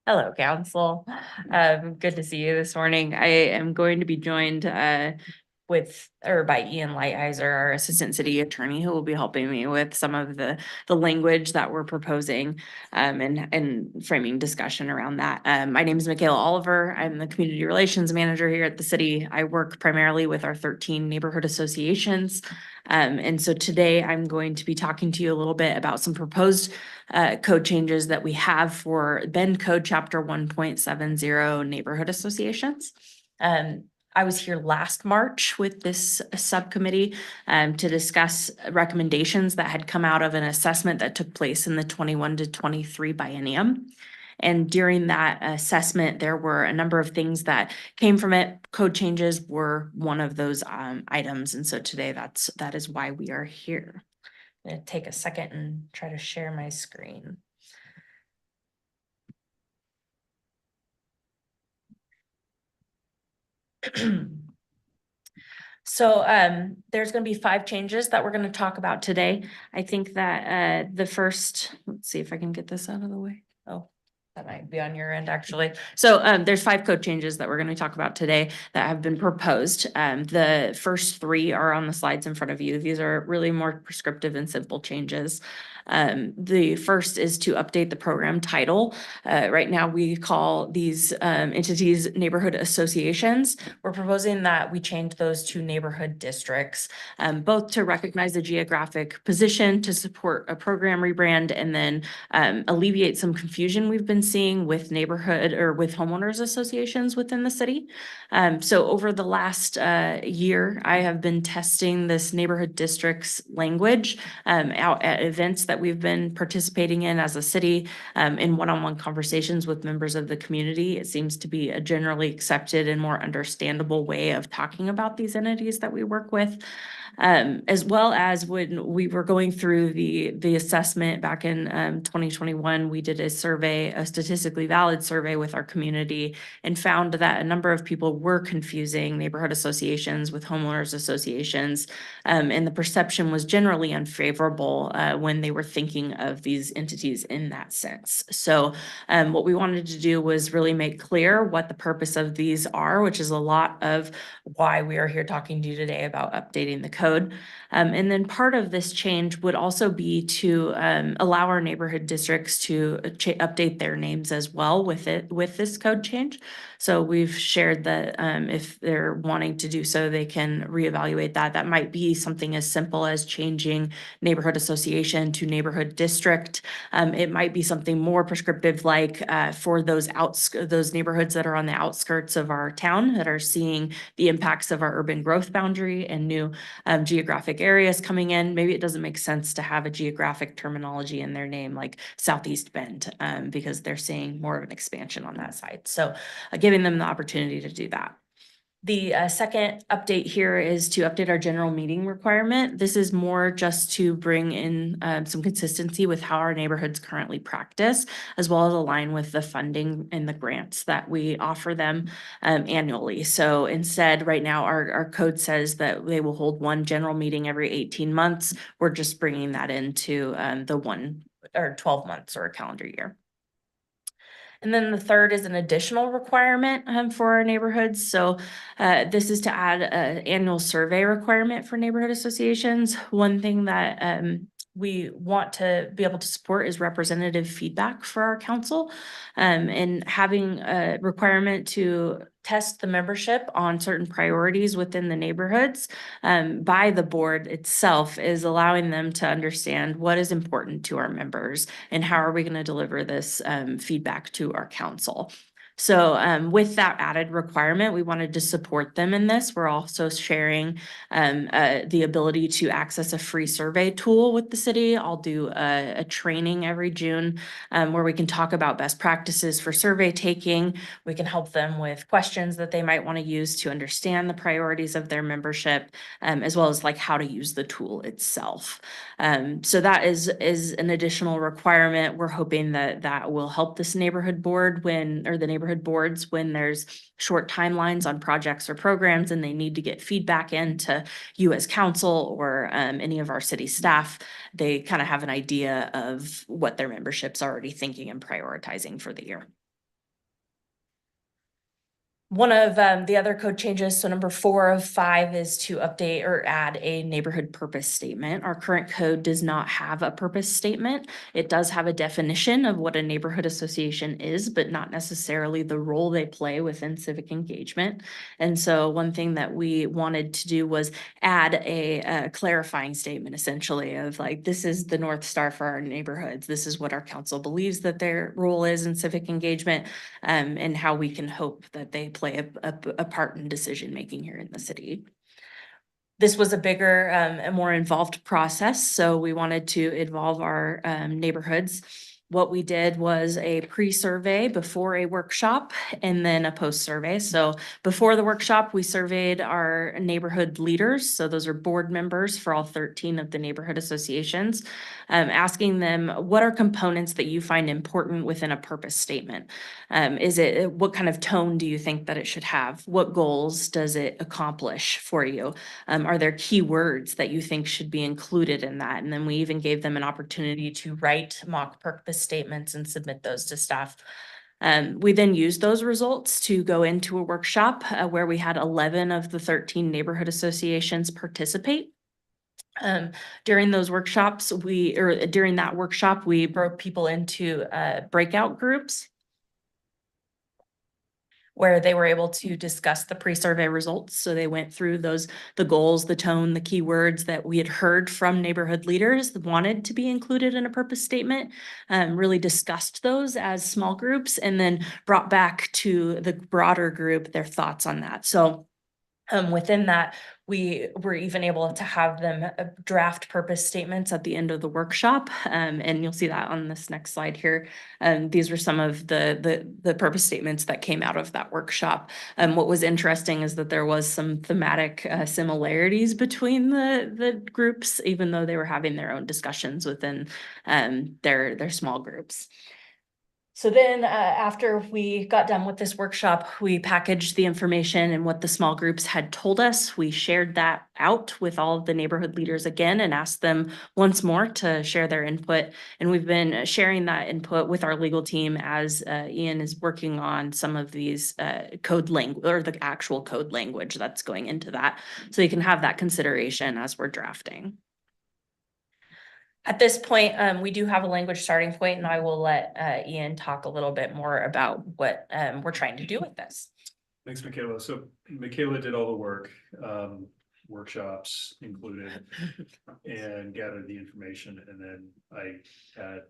Hello, council. Good to see you this morning. I am going to be joined by Ian Lighthizer, our assistant city attorney, who will be helping me with some of the language that we're proposing and framing discussion around that. My name is Michaela Oliver. I'm the community relations manager here at the city. I work primarily with our 13 neighborhood associations. And so today I'm going to be talking to you a little bit about some proposed code changes that we have for Bend Code Chapter 1.70 neighborhood associations. I was here last March with this subcommittee to discuss recommendations that had come out of an assessment that took place in the 21 to 23 biennium. And during that assessment, there were a number of things that came from it. Code changes were one of those items. And so today that is why we are here. I'm going to take a second and try to share my screen. So there's going to be 5 changes that we're going to talk about today. I think that the first, let's see if I can get this out of the way. Oh, that might be on your end actually. So there's 5 code changes that we're going to talk about today that have been proposed. The first 3 are on the slides in front of you. These are really more prescriptive and simple changes. The first is to update the program title. Right now we call these entities neighborhood associations. We're proposing that we change those to neighborhood districts, both to recognize the geographic position, to support a program rebrand, and then alleviate some confusion we've been seeing with neighborhood or with homeowners associations within the city. So over the last year, I have been testing this neighborhood districts language out at events that we've been participating in as a city, in one-on-one conversations with members of the community. It seems to be a generally accepted and more understandable way of talking about these entities that we work with. As well as when we were going through the assessment back in 2021, we did a survey, a statistically valid survey with our community, and found that a number of people were confusing neighborhood associations with homeowners associations. And the perception was generally unfavorable when they were thinking of these entities in that sense. So what we wanted to do was really make clear what the purpose of these are, which is a lot of why we are here talking to you today about updating the code. And then part of this change would also be to allow our neighborhood districts to update their names as well with this code change. So we've shared that if they're wanting to do so, they can reevaluate that. That might be something as simple as changing neighborhood association to neighborhood district. It might be something more prescriptive, like for those neighborhoods that are on the outskirts of our town that are seeing the impacts of our urban growth boundary and new geographic areas coming in. Maybe it doesn't make sense to have a geographic terminology in their name like Southeast Bend because they're seeing more of an expansion on that side. So giving them the opportunity to do that. The second update here is to update our general meeting requirement. This is more just to bring in some consistency with how our neighborhoods currently practice, as well as align with the funding and the grants that we offer them annually. So instead, right now, our code says that they will hold 1 general meeting every 18 months. We're just bringing that into the 1 or 12 months or a calendar year. And then the third is an additional requirement for our neighborhoods. So this is to add an annual survey requirement for neighborhood associations. One thing that we want to be able to support is representative feedback for our council, and having a requirement to test the membership on certain priorities within the neighborhoods by the board itself is allowing them to understand what is important to our members and how are we going to deliver this feedback to our council. So with that added requirement, we wanted to support them in this. We're also sharing the ability to access a free survey tool with the city. I'll do a training every June where we can talk about best practices for survey taking. We can help them with questions that they might want to use to understand the priorities of their membership, as well as like how to use the tool itself. So that is an additional requirement. We're hoping that that will help this neighborhood board the neighborhood boards when there's short timelines on projects or programs and they need to get feedback into you as council or any of our city staff. They kind of have an idea of what their membership's already thinking and prioritizing for the year. One of the other code changes, so number 4 of 5, is to update or add a neighborhood purpose statement. Our current code does not have a purpose statement. It does have a definition of what a neighborhood association is, but not necessarily the role they play within civic engagement. And so one thing that we wanted to do was add a clarifying statement, essentially, of like, this is the North Star for our neighborhoods. This is what our council believes that their role is in civic engagement, and how we can hope that they play a part in decision making here in the city. This was a bigger and more involved process, so we wanted to involve our neighborhoods. What we did was a pre-survey before a workshop and then a post-survey. So before the workshop, we surveyed our neighborhood leaders. So those are board members for all 13 of the neighborhood associations, asking them, what are components that you find important within a purpose statement? What kind of tone do you think that it should have? What goals does it accomplish for you? Are there key words that you think should be included in that? And then we even gave them an opportunity to write mock purpose statements and submit those to staff. We then used those results to go into a workshop where we had 11 of the 13 neighborhood associations participate. During that workshop, we broke people into breakout groups where they were able to discuss the pre-survey results. So they went through the goals, the tone, the keywords that we had heard from neighborhood leaders that wanted to be included in a purpose statement, really discussed those as small groups, and then brought back to the broader group their thoughts on that. So within that, we were even able to have them draft purpose statements at the end of the workshop. And you'll see that on this next slide here. These were some of the purpose statements that came out of that workshop. What was interesting is that there was some thematic similarities between the groups, even though they were having their own discussions within their small groups. So then after we got done with this workshop, we packaged the information and what the small groups had told us. We shared that out with all of the neighborhood leaders again and asked them once more to share their input. And we've been sharing that input with our legal team as Ian is working on some of these code language, or the actual code language that's going into that. So you can have that consideration as we're drafting. At this point, we do have a language starting point, and I will let Ian talk a little bit more about what we're trying to do with this. Thanks, Michaela. So Michaela did all the work, workshops included, and gathered the information. And then I had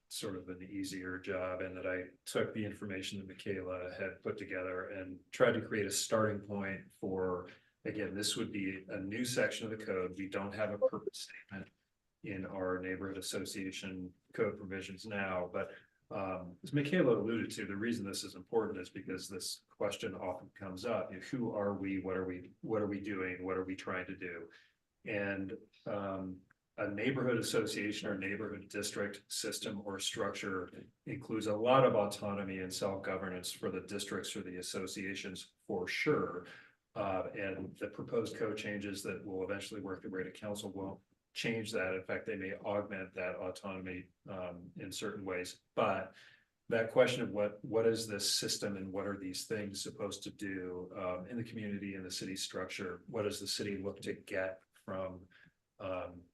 sort of an easier job, and that I took the information that Michaela had put together and tried to create a starting point for, again, this would be a new section of the code. We don't have a purpose statement in our neighborhood association code provisions now, but as Michaela alluded to, the reason this is important is because this question often comes up: who are we? What are we doing? What are we trying to do? And a neighborhood association or neighborhood district system or structure includes a lot of autonomy and self-governance for the districts or the associations, for sure. And the proposed code changes that will eventually work their way to council won't change that. In fact, they may augment that autonomy in certain ways. But that question of what is this system and what are these things supposed to do in the community, in the city structure? What does the city look to get from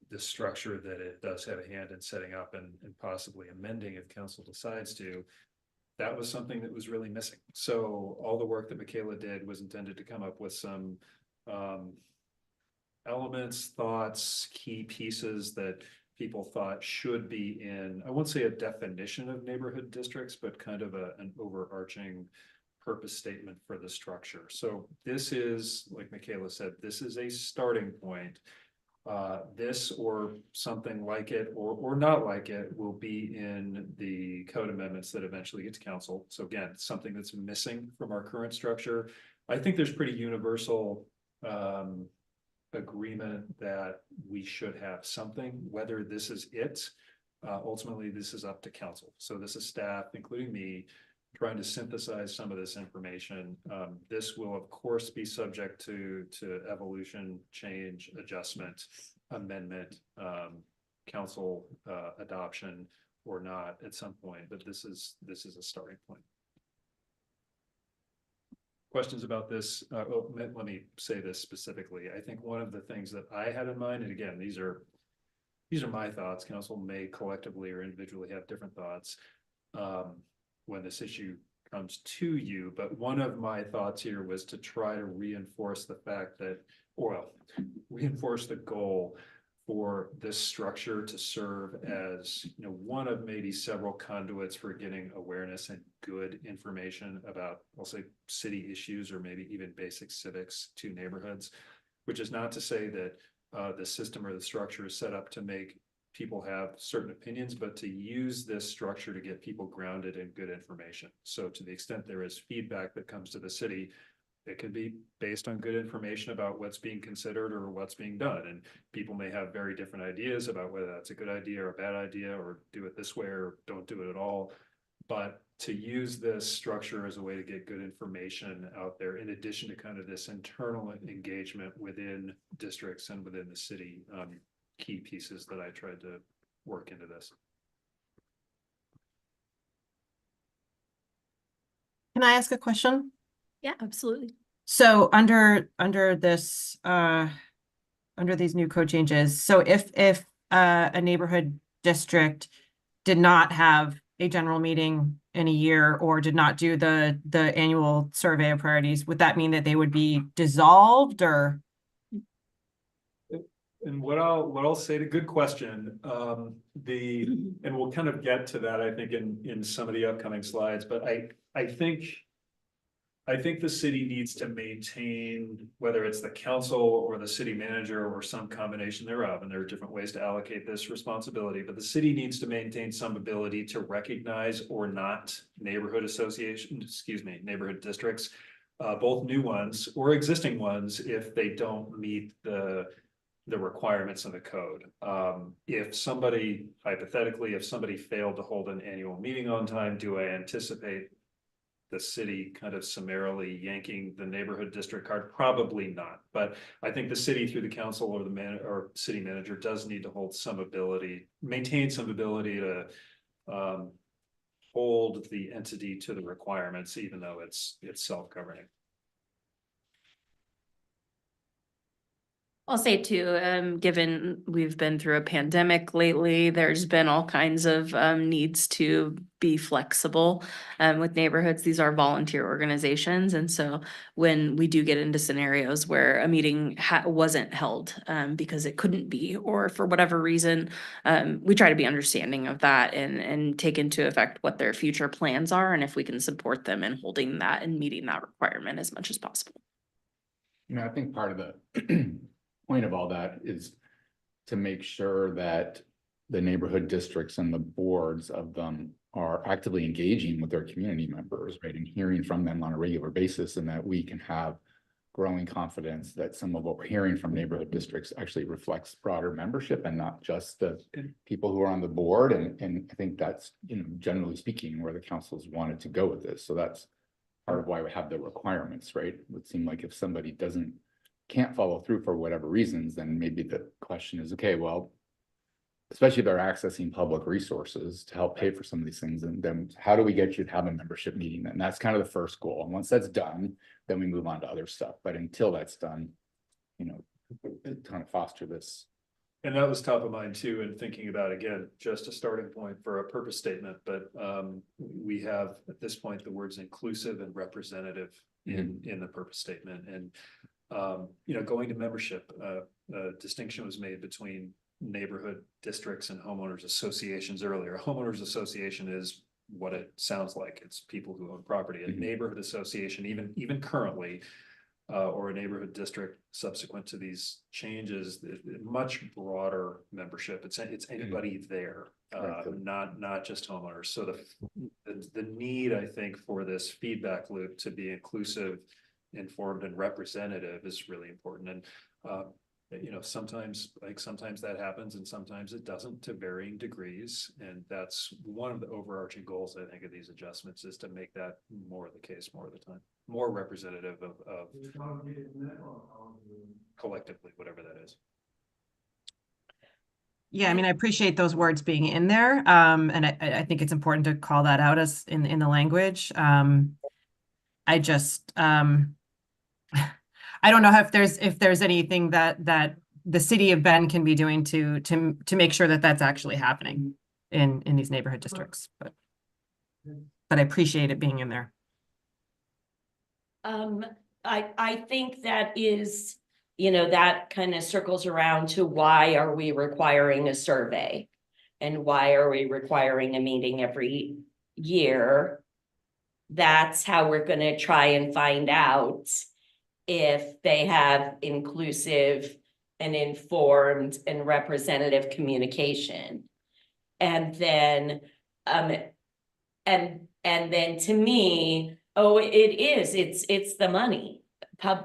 the structure that it does have a hand in setting up and possibly amending if council decides to? That was something that was really missing. So all the work that Michaela did was intended to come up with some elements, thoughts, key pieces that people thought should be in, I won't say a definition of neighborhood districts, but kind of an overarching purpose statement for the structure. So this is, like Michaela said, this is a starting point. This or something like it or not like it will be in the code amendments that eventually get to council. So again, it's something that's missing from our current structure. I think there's pretty universal agreement that we should have something, whether this is it. Ultimately, this is up to council. So this is staff, including me, trying to synthesize some of this information. This will of course be subject to evolution, change, adjustment, amendment, council adoption or not at some point, but this is a starting point. Questions about this? Let me say this specifically. I think one of the things that I had in mind, and again, these are my thoughts. Council may collectively or individually have different thoughts when this issue comes to you. But one of my thoughts here was to try to reinforce the fact that, reinforce the goal for this structure to serve as, one of maybe several conduits for getting awareness and good information about, I'll say, city issues or maybe even basic civics to neighborhoods, which is not to say that the system or the structure is set up to make people have certain opinions, but to use this structure to get people grounded in good information. So to the extent there is feedback that comes to the city, it could be based on good information about what's being considered or what's being done. And people may have very different ideas about whether that's a good idea or a bad idea, or do it this way or don't do it at all. But to use this structure as a way to get good information out there, in addition to kind of this internal engagement within districts and within the city, key pieces that I tried to work into this. Can I ask a question? Yeah, absolutely. So under this, under these new code changes, so if a neighborhood district did not have a general meeting in a year or did not do the annual survey of priorities, would that mean that they would be dissolved or? And what I'll say to good question, and we'll kind of get to that, I think, in some of the upcoming slides, but I think the city needs to maintain, whether it's the council or the city manager or some combination thereof, and there are different ways to allocate this responsibility, but the city needs to maintain some ability to recognize or not neighborhood districts, both new ones or existing ones, if they don't meet the requirements of the code. If somebody, hypothetically, if somebody failed to hold an annual meeting on time, do I anticipate the city kind of summarily yanking the neighborhood district card? Probably not. But I think the city, through the council or the city manager, does need to hold some ability, maintain some ability to hold the entity to the requirements, even though it's self-governing. I'll say too, given we've been through a pandemic lately, there's been all kinds of needs to be flexible with neighborhoods. These are volunteer organizations. And so when we do get into scenarios where a meeting wasn't held because it couldn't be, or for whatever reason, we try to be understanding of that and take into effect what their future plans are, and if we can support them in holding that and meeting that requirement as much as possible. I think part of the point of all that is to make sure that the neighborhood districts and the boards of them are actively engaging with their community members, right, and hearing from them on a regular basis, and that we can have growing confidence that some of what we're hearing from neighborhood districts actually reflects broader membership and not just the people who are on the board. And I think that's, generally speaking, where the councils wanted to go with this. So that's part of why we have the requirements, right? It would seem like if somebody can't follow through for whatever reasons, then maybe the question is, okay, well, especially if they're accessing public resources to help pay for some of these things, and then how do we get you to have a membership meeting? And that's kind of the first goal. And once that's done, then we move on to other stuff. But until that's done, kind of foster this. And that was top of mind too, and thinking about, again, just a starting point for a purpose statement, but we have at this point the words inclusive and representative in the purpose statement. And going to membership, a distinction was made between neighborhood districts and homeowners associations earlier. A homeowners association is what it sounds like. It's people who own property. A neighborhood association, even currently, or a neighborhood district subsequent to these changes, much broader membership. It's anybody there, not just homeowners. So the need, I think, for this feedback loop to be inclusive, informed, and representative is really important. And sometimes that happens and sometimes it doesn't, to varying degrees. And that's one of the overarching goals, I think, of these adjustments, is to make that more the case more of the time, more representative of collectively, whatever that is. Yeah, I mean, I appreciate those words being in there. And I think it's important to call that out as in the language. I just, I don't know if there's anything that the city of Bend can be doing to make sure that that's actually happening in these neighborhood districts, but I appreciate it being in there. I think that is, that kind of circles around to why are we requiring a survey? And why are we requiring a meeting every year? That's how we're going to try and find out if they have inclusive and informed and representative communication. And then, and then to me, it's the money. I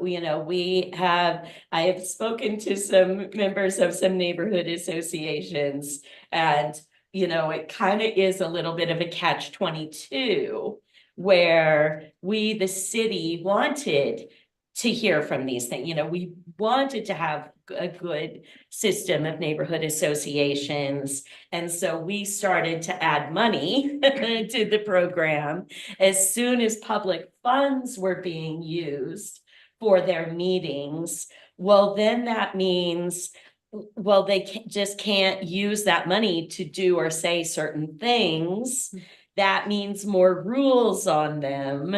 have spoken to some members of some neighborhood associations, and, it kind of is a little bit of a catch-22, where we, the city, wanted to hear from these things. We wanted to have a good system of neighborhood associations. And so we started to add money to the program as soon as public funds were being used for their meetings. Well, then that means, they just can't use that money to do or say certain things. That means more rules on them.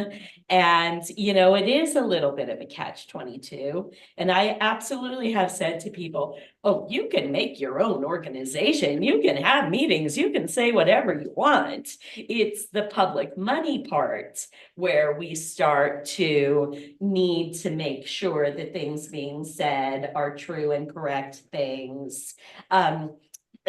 And, it is a little bit of a catch-22. And I absolutely have said to people, oh, you can make your own organization. You can have meetings. You can say whatever you want. It's the public money part where we start to need to make sure that things being said are true and correct things.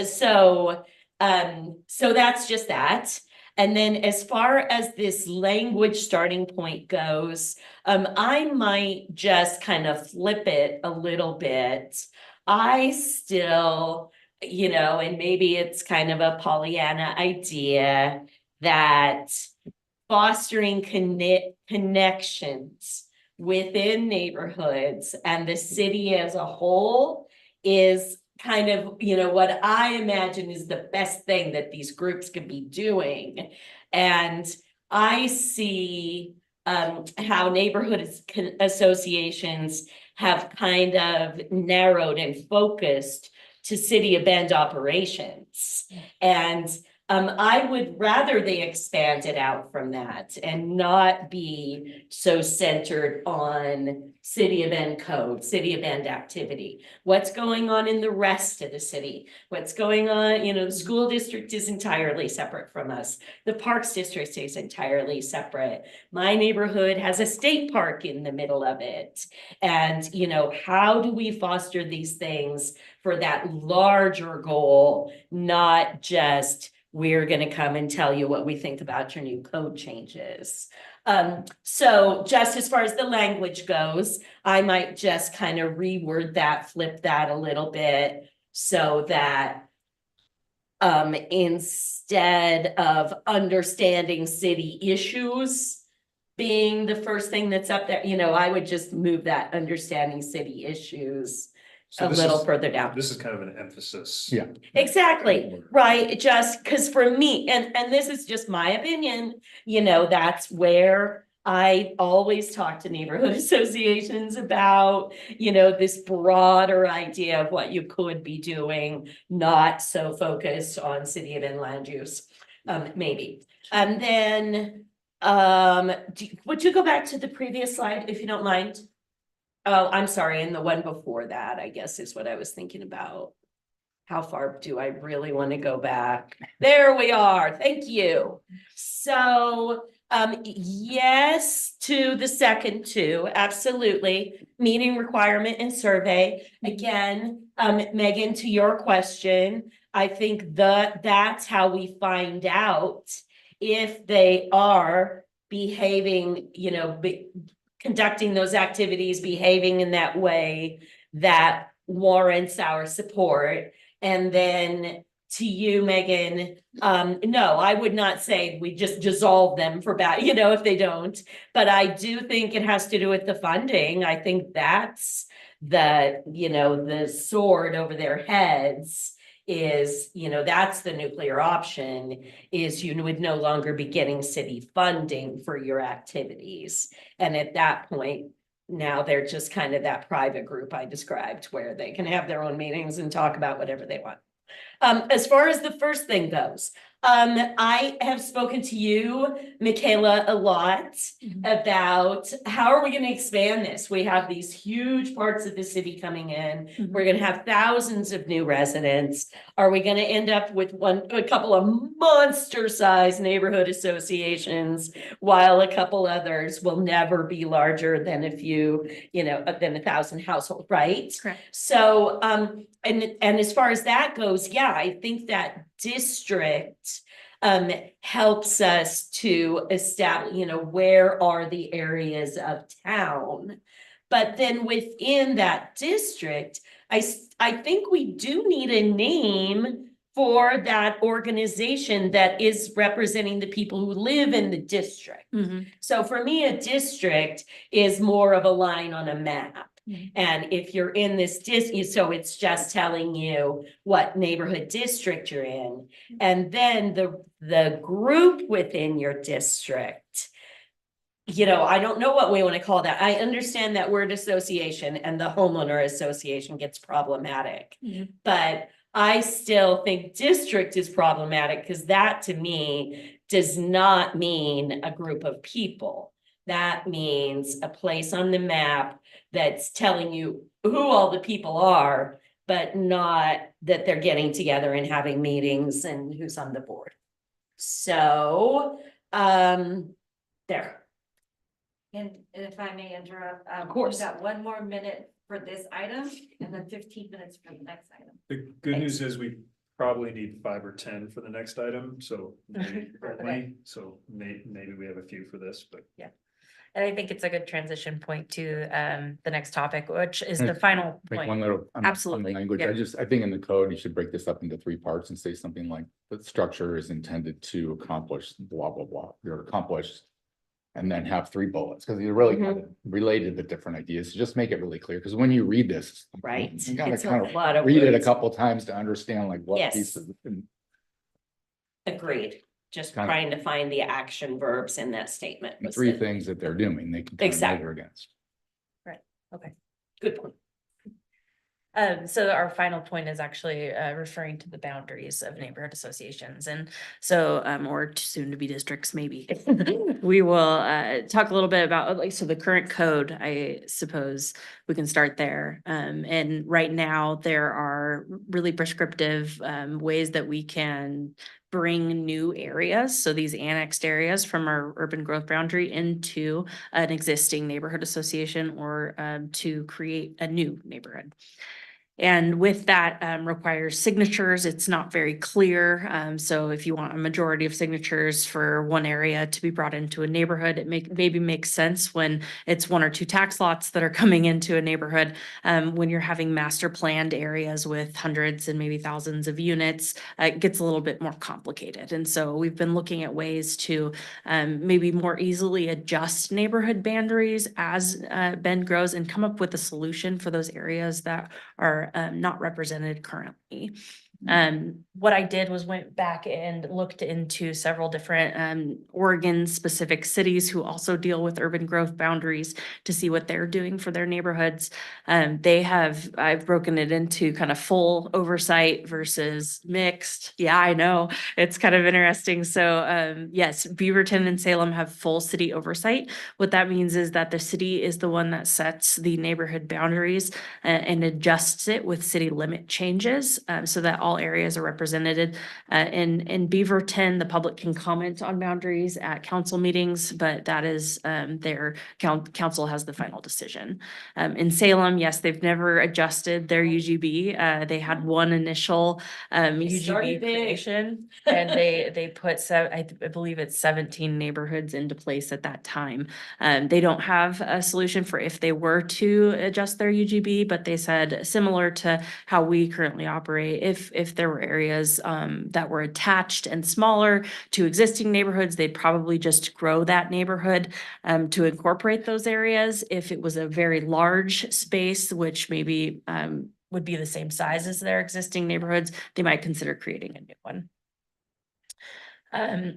So that's just that. And then as far as this language starting point goes, I might just kind of flip it a little bit. I still, and maybe it's kind of a Pollyanna idea, that fostering connections within neighborhoods and the city as a whole is kind of, what I imagine is the best thing that these groups could be doing. And I see how neighborhood associations have kind of narrowed and focused to City of Bend operations. And I would rather they expand it out from that and not be so centered on City of Bend code, City of Bend activity. What's going on in the rest of the city? What's going on, the school district is entirely separate from us. The Parks District is entirely separate. My neighborhood has a state park in the middle of it. And, how do we foster these things for that larger goal, not just we're going to come and tell you what we think about your new code changes. So just as far as the language goes, I might just kind of reword that, flip that a little bit so that instead of understanding city issues being the first thing that's up there, I would just move that understanding city issues a little further down. This is kind of an emphasis. Yeah. Exactly, right, just because for me, and this is just my opinion, that's where I always talk to neighborhood associations about, this broader idea of what you could be doing, not so focused on City of Bend land use, maybe. And then, would you go back to the previous slide, if you don't mind? Oh, I'm sorry, and the one before that, I guess, is what I was thinking about. how far do I really want to go back? There we are. Thank you. So, yes to the second two, absolutely. Meeting requirement and survey. Again, Megan, to your question, I think that's how we find out if they are behaving, conducting those activities, behaving in that way that warrants our support. And then to you, Megan, no, I would not say we just dissolve them for bad, if they don't. But I do think it has to do with the funding. I think that's the sword over their heads is, that's the nuclear option, is you would no longer be getting city funding for your activities. And at that point, now they're just kind of that private group I described where they can have their own meetings and talk about whatever they want. As far as the first thing goes, I have spoken to you, Michaela, a lot about how are we going to expand this? We have these huge parts of the city coming in. We're going to have thousands of new residents. Are we going to end up with a couple of monster-sized neighborhood associations, while a couple others will never be larger than a few, than 1,000 households, right? Correct. So, and as far as that goes, yeah, I think that district helps us to establish, where are the areas of town. But then within that district, I think we do need a name for that organization that is representing the people who live in the district. So for me, a district is more of a line on a map. And if you're in this district, so it's just telling you what neighborhood district you're in. And then the group within your district, I don't know what we want to call that. I understand that word association and the homeowner association gets problematic. But I still think district is problematic because that to me does not mean a group of people. That means a place on the map that's telling you who all the people are, but not that they're getting together and having meetings and who's on the board. So, there. And if I may interrupt, Of course. we've got 1 more minute for this item and then 15 minutes for the next item. The good news is we probably need 5 or 10 for the next item, so maybe only, so maybe we have a few for this, but. Yeah. And I think it's a good transition point to the next topic, which is the final Make point. one little. on the Absolutely, Language, yeah. I think in the code, you should break this up into 3 parts and say something like, the structure is intended to accomplish blah, blah, blah, or accomplish. And then have 3 bullets, because you're really kind of related to different ideas, so just make it really clear, because when you read this. Right. You gotta It's a kind of lot of read it a words. couple times to understand like what Yes. pieces. And Agreed. Just Kind of- trying to find the action verbs in that statement. the was 3 the- things that they're doing, they can kind of Exactly. measure against. Good point. So our final point is actually referring to the boundaries of neighborhood associations. And so, or soon to be districts, maybe. We will talk a little bit about so the current code, I suppose we can start there. And right now there are really prescriptive ways that we can bring new areas, so these annexed areas from our urban growth boundary into an existing neighborhood association or to create a new neighborhood. And with that requires signatures. It's not very clear. So if you want a majority of signatures for one area to be brought into a neighborhood, it maybe makes sense when it's 1 or 2 tax lots that are coming into a neighborhood. When you're having master planned areas with hundreds and maybe thousands of units, it gets a little bit more complicated. And so we've been looking at ways to maybe more easily adjust neighborhood boundaries as Bend grows and come up with a solution for those areas that are not represented currently. What I did was went back and looked into several different Oregon specific cities who also deal with urban growth boundaries to see what they're doing for their neighborhoods. I've broken it into kind of full oversight versus mixed. Yeah, I know, it's kind of interesting. So yes, Beaverton and Salem have full city oversight. What that means is that the city is the one that sets the neighborhood boundaries and adjusts it with city limit changes, so that all areas are represented. In Beaverton, the public can comment on boundaries at council meetings, but that is their council has the final decision. In Salem, yes, they've never adjusted their UGB. They had one initial UGB started big. creation, and they put I believe it's 17 neighborhoods into place at that time. They don't have a solution for if they were to adjust their UGB, but they said similar to how we currently operate, if there were areas that were attached and smaller to existing neighborhoods, they'd probably just grow that neighborhood to incorporate those areas. If it was a very large space, which maybe would be the same size as their existing neighborhoods, they might consider creating a new one.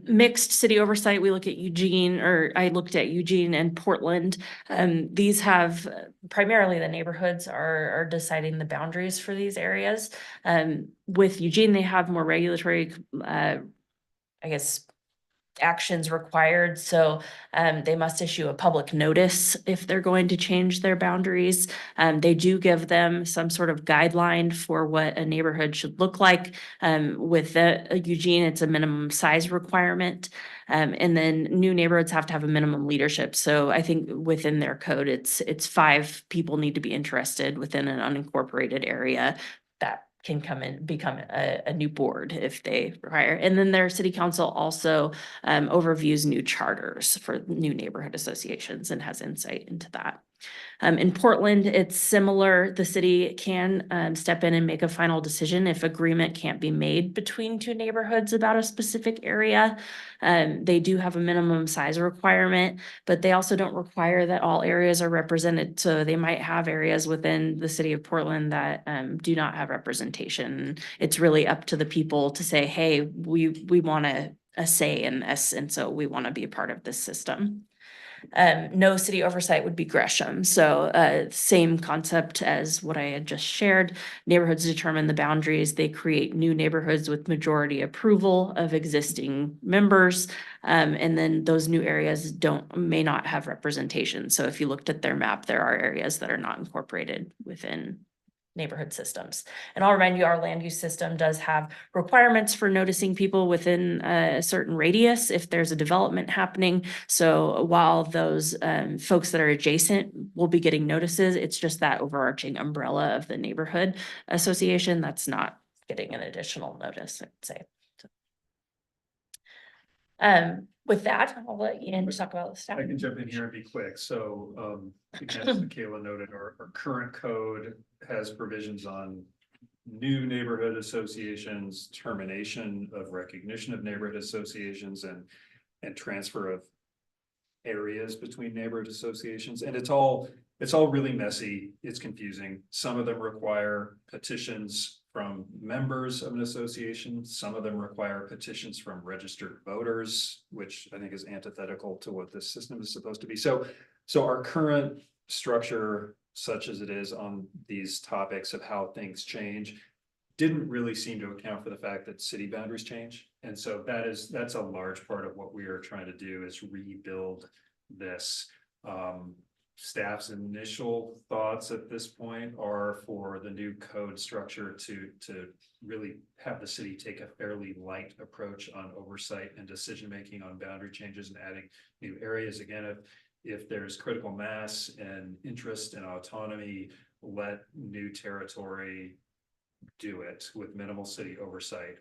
Mixed city oversight, we look at Eugene, or I looked at Eugene and Portland. These have primarily the neighborhoods are deciding the boundaries for these areas. With Eugene, they have more regulatory, I guess, actions required. So they must issue a public notice if they're going to change their boundaries. They do give them some sort of guideline for what a neighborhood should look like. With Eugene, it's a minimum size requirement. And then new neighborhoods have to have a minimum leadership. So I think within their code, it's 5 people need to be interested within an unincorporated area that can come in, become a new board if they require. And then their city council also overviews new charters for new neighborhood associations and has insight into that. In Portland, it's similar. The city can step in and make a final decision if agreement can't be made between 2 neighborhoods about a specific area. They do have a minimum size requirement, but they also don't require that all areas are represented. So they might have areas within the city of Portland that do not have representation. It's really up to the people to say, hey, we want a say in this, and so we want to be a part of this system. No city oversight would be Gresham. So same concept as what I had just shared. Neighborhoods determine the boundaries. They create new neighborhoods with majority approval of existing members. And then those new areas may not have representation. So if you looked at their map, there are areas that are not incorporated within neighborhood systems. And I'll remind you, our land use system does have requirements for noticing people within a certain radius if there's a development happening. So while those folks that are adjacent will be getting notices, it's just that overarching umbrella of the neighborhood association that's not getting an additional notice, I'd say. With that, I'll let Ian just talk about the staff. I can jump in here and be quick. So, again, as Michaela noted, our current code has provisions on new neighborhood associations, termination of recognition of neighborhood associations, and transfer of areas between neighborhood associations. And it's all really messy. It's confusing. Some of them require petitions from members of an association. Some of them require petitions from registered voters, which I think is antithetical to what this system is supposed to be. So our current structure, such as it is on these topics of how things change, didn't really seem to account for the fact that city boundaries change. And so that's a large part of what we are trying to do, is rebuild this. Staff's initial thoughts at this point are for the new code structure to really have the city take a fairly light approach on oversight and decision-making on boundary changes and adding new areas. Again, if there's critical mass and interest and autonomy, let new territory do it with minimal city oversight.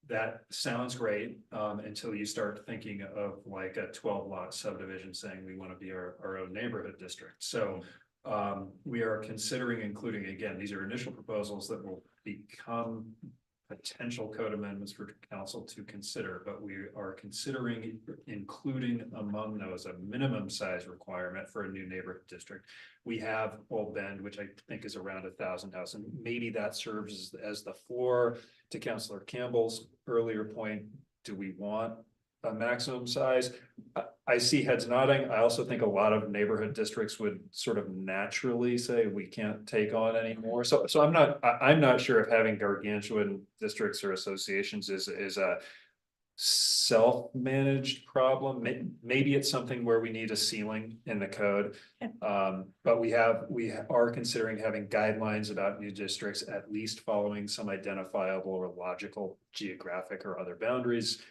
That sounds great until you start thinking of like a 12-lot subdivision saying we want to be our own neighborhood district. So we are considering including, again, these are initial proposals that will become potential code amendments for council to consider, but we are considering including among those a minimum size requirement for a new neighborhood district. We have Old Bend, which I think is around 1,000 houses, and maybe that serves as the floor to Councilor Campbell's earlier point. Do we want a maximum size? I see heads nodding. I also think a lot of neighborhood districts would sort of naturally say we can't take on anymore. So I'm not sure if having gargantuan districts or associations is a self-managed problem. Maybe it's something where we need a ceiling in the code. But we are considering having guidelines about new districts, at least following some identifiable or logical geographic or other boundaries.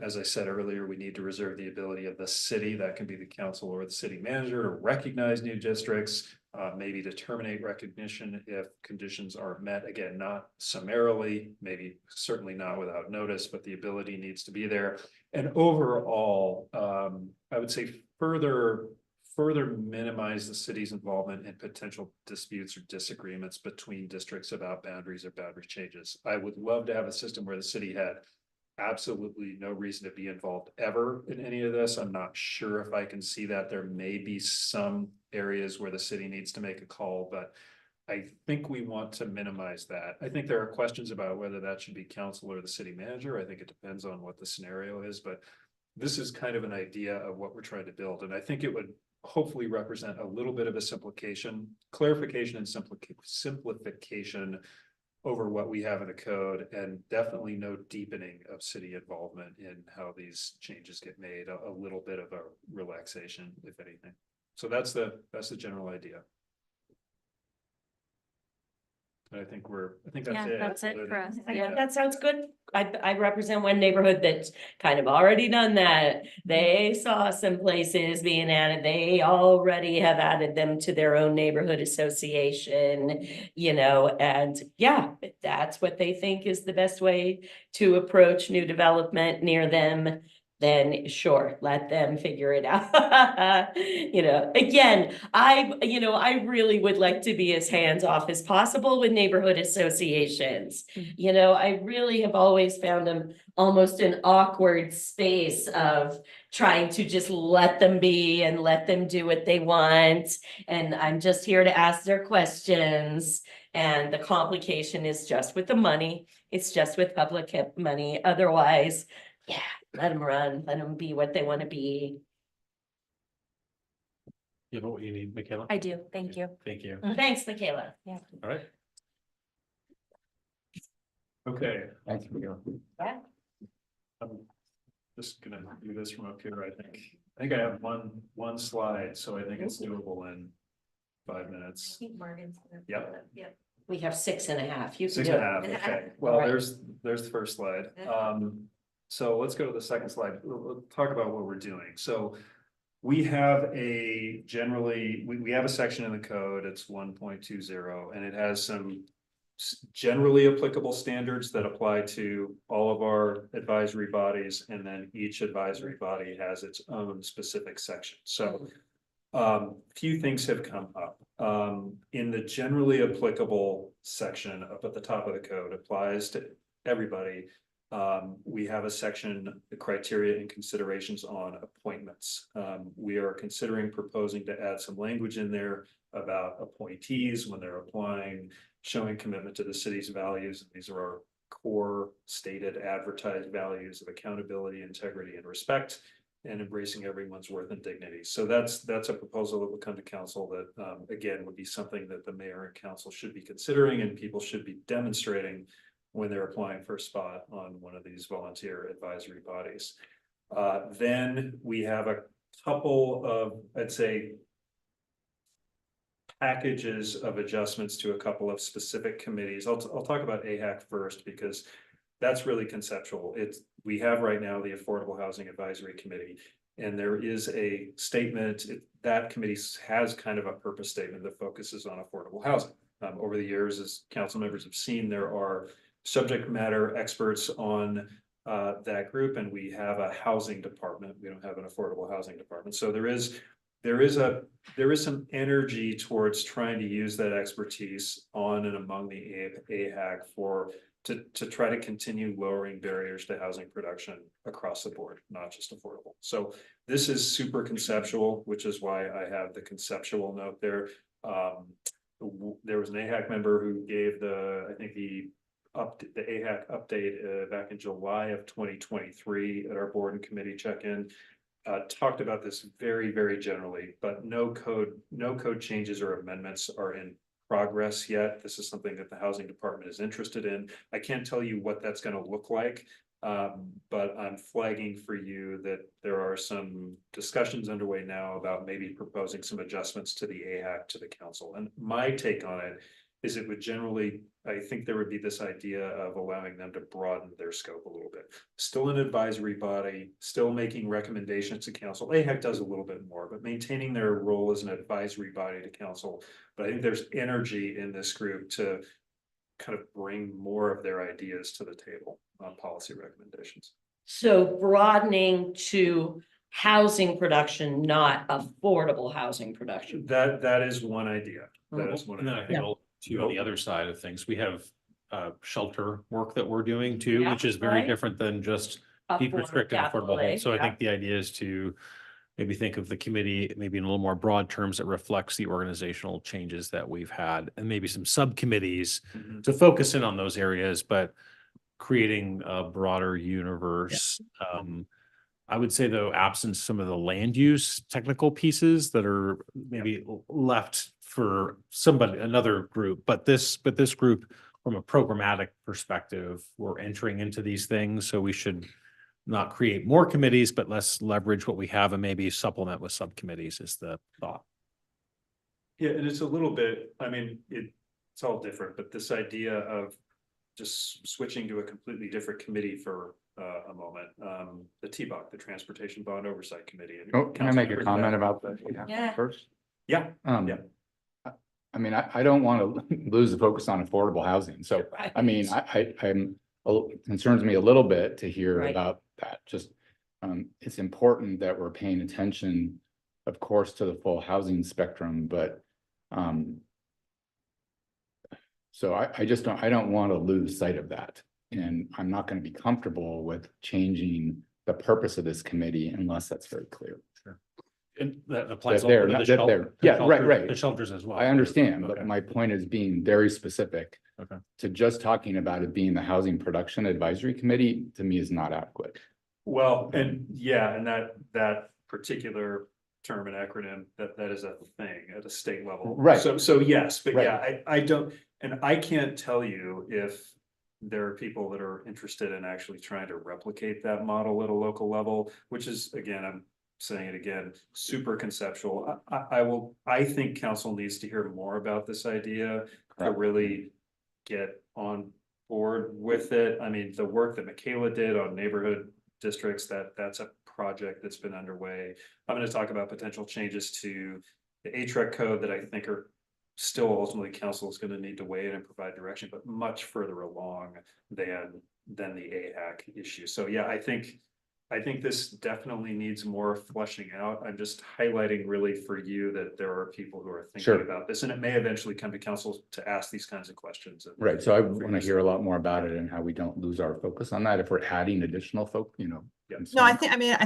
As I said earlier, we need to reserve the ability of the city, that can be the council or the city manager, to recognize new districts, maybe to terminate recognition if conditions are met. Again, not summarily, maybe certainly not without notice, but the ability needs to be there. And overall, I would say further minimize the city's involvement in potential disputes or disagreements between districts about boundaries or boundary changes. I would love to have a system where the city had absolutely no reason to be involved ever in any of this. I'm not sure if I can see that. There may be some areas where the city needs to make a call, but I think we want to minimize that. I think there are questions about whether that should be council or the city manager. I think it depends on what the scenario is, but this is kind of an idea of what we're trying to build. And I think it would hopefully represent a little bit of a clarification and simplification over what we have in the code, and definitely no deepening of city involvement in how these changes get made, a little bit of a relaxation, if anything. So that's the general idea. And I think that's Yeah, it. that's it for us. Yeah. That sounds good. I represent one neighborhood that's kind of already done that. They saw some places being added. They already have added them to their own neighborhood association, and yeah, if that's what they think is the best way to approach new development near them, then sure, let them figure it out. Again, I really would like to be as hands-off as possible with neighborhood associations. I really have always found them almost an awkward space of trying to just let them be and let them do what they want. And I'm just here to ask their questions. And the complication is just with the money. It's just with public money. Otherwise, yeah, let them run, let them be what they want to be. You know what you need, Michaela? I do. Thank you. Thank you. Thanks, Michaela. All right. Okay. Thanks, Miguel. I'm just gonna do this from up here, I think I have one slide, so I think it's doable in 5 minutes. Yep. We have 6.5. You can 6.5, do it. okay. Well, Alright. there's the first slide. So let's go to the second slide. We'll talk about what we're doing. So we have we have a section in the code, it's 1.20, and it has some generally applicable standards that apply to all of our advisory bodies, and then each advisory body has its own specific section. So few things have come up. In the generally applicable section up at the top of the code, applies to everybody. We have a section, the criteria and considerations on appointments. We are proposing to add some language in there about appointees when they're applying, showing commitment to the city's values. These are our core stated advertised values of accountability, integrity, and respect, and embracing everyone's worth and dignity. So that's a proposal that will come to council that, again, would be something that the mayor and council should be considering and people should be demonstrating when they're applying for a spot on one of these volunteer advisory bodies. Then we have a couple of, I'd say, packages of adjustments to a couple of specific committees. I'll talk about AHAC first because that's really conceptual. We have right now the Affordable Housing Advisory Committee, and there is a statement that committee has kind of a purpose statement that focuses on affordable housing. Over the years, as council members have seen, there are subject matter experts on that group, and we have a housing department. We don't have an affordable housing department. So there is some energy towards trying to use that expertise on and among the AHAC for to try to continue lowering barriers to housing production across the board, not just affordable. So this is super conceptual, which is why I have the conceptual note there. There was an AHAC member who gave I think the AHAC update back in July of 2023 at our board and committee check-in. Talked about this very, very generally, but no code changes or amendments are in progress yet. This is something that the housing department is interested in. I can't tell you what that's going to look like, but I'm flagging for you that there are some discussions underway now about maybe proposing some adjustments to the AHAC to the council. And my take on it is it would generally, I think there would be this idea of allowing them to broaden their scope a little bit. Still an advisory body, still making recommendations to council. AHAC does a little bit more, but maintaining their role as an advisory body to council. But I think there's energy in this group to kind of bring more of their ideas to the table on policy recommendations. So broadening to housing production, not affordable housing production. That is one idea. That is one. And then I think Yeah. too, on the other side of things, we have shelter work that we're doing too, Yeah, which is very right. different than just deep restricted affordable homes. So I think the idea is to maybe think of the committee, maybe in a little more broad terms that reflects the organizational changes that we've had, and maybe some subcommittees Mhm. to focus in on those areas, but creating a broader universe. I would say though, absent some of the land use technical pieces that are maybe left for somebody, another group, but this group, from a programmatic perspective, we're entering into these things, so we should not create more committees, but let's leverage what we have and maybe supplement with subcommittees is the thought. Yeah, and it's a little bit, I mean, it's all different, but this idea of just switching to a completely different committee for a moment, the TBOC, the Transportation Bond Oversight Committee. And Oh, can I make a Councilmembers comment that- about that Yeah. first? Yeah, Yeah. I mean, I don't want to lose the focus on affordable housing. So, I mean, I'm, it concerns me a little bit to hear Right. about that. Just, it's important that we're paying attention, of course, to the full housing spectrum, but, so I just don't, I don't want to lose sight of that. And I'm not going to be comfortable with changing the purpose of this committee unless that's very clear. And that applies That they're also to not- the that shelter. they're- yeah, right. The shelters as well. I understand, but Okay. my point is being very specific. Okay. To just talking about it being the Housing Production Advisory Committee, to me, is not adequate. well, and yeah, and that particular term and acronym, that is a thing at a state level. Right. So yes, but Right. yeah, I don't, and I can't tell you if there are people that are interested in actually trying to replicate that model at a local level, which is, again, I'm saying it again, super conceptual. I think council needs to hear more about this idea to Correct. really get on board with it. I mean, the work that Michaela did on neighborhood districts, that's a project that's been underway. I'm going to talk about potential changes to the HREC code that I think are still ultimately council is going to need to weigh in and provide direction, but much further along than the AHAC issue. So yeah, I think this definitely needs more fleshing out. I'm just highlighting really for you that there are people who are thinking Sure. about this, and it may eventually come to council to ask these kinds of questions. Right, so I want to hear a lot more about it and how we don't lose our focus on that if we're adding additional Yeah. No, I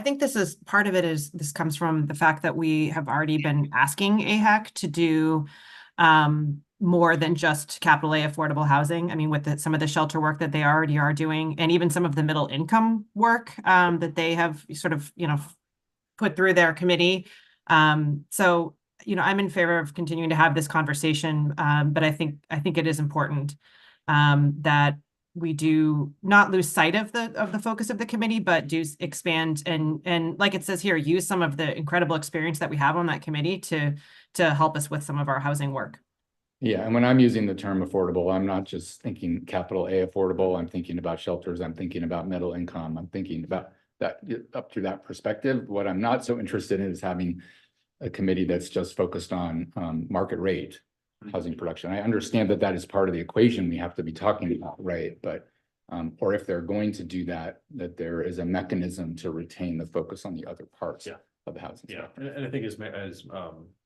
think this is, part of it is, this comes from the fact that we have already been asking AHAC to do more than just capital A affordable housing. I mean, with some of the shelter work that they already are doing, and even some of the middle income work that they have sort of, put through their committee. So, I'm in favor of continuing to have this conversation, but I think it is important that we do not lose sight of the focus of the committee, but do expand and like it says here, use some of the incredible experience that we have on that committee to help us with some of our housing work. Yeah, and when I'm using the term affordable, I'm not just thinking capital A affordable, I'm thinking about shelters, I'm thinking about middle income, I'm thinking about that up through that perspective. What I'm not so interested in is having a committee that's just focused on market rate housing production. I understand that is part of the equation we have to be talking about, right? But or if they're going to do that, that there is a mechanism to retain the focus on the other parts. Yeah. of the housing. Yeah, spectrum. and I think as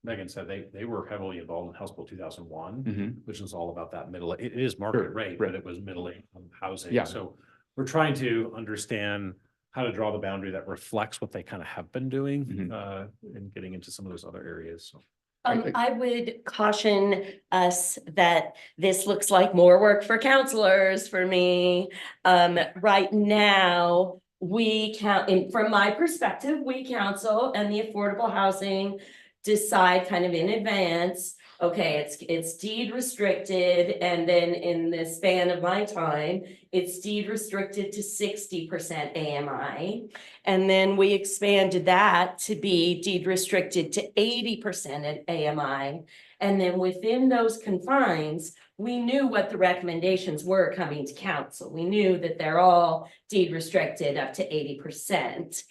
Megan said, they were heavily involved in House Bill 2001, Mhm. which is all about that middle, it is market Sure, rate, right. but it was middle income housing. Yeah. So we're trying to understand how to draw the boundary that reflects what they kind of have been doing, and getting into some of those other areas. So. I would caution us that this looks like more work for counselors for me. Right now, from my perspective, we counsel and the affordable housing decide kind of in advance, okay, it's deed restricted, and then in the span of my time, it's deed restricted to 60% AMI. And then we expanded that to be deed restricted to 80% at AMI. And then within those confines, we knew what the recommendations were coming to council. We knew that they're all deed restricted up to 80%.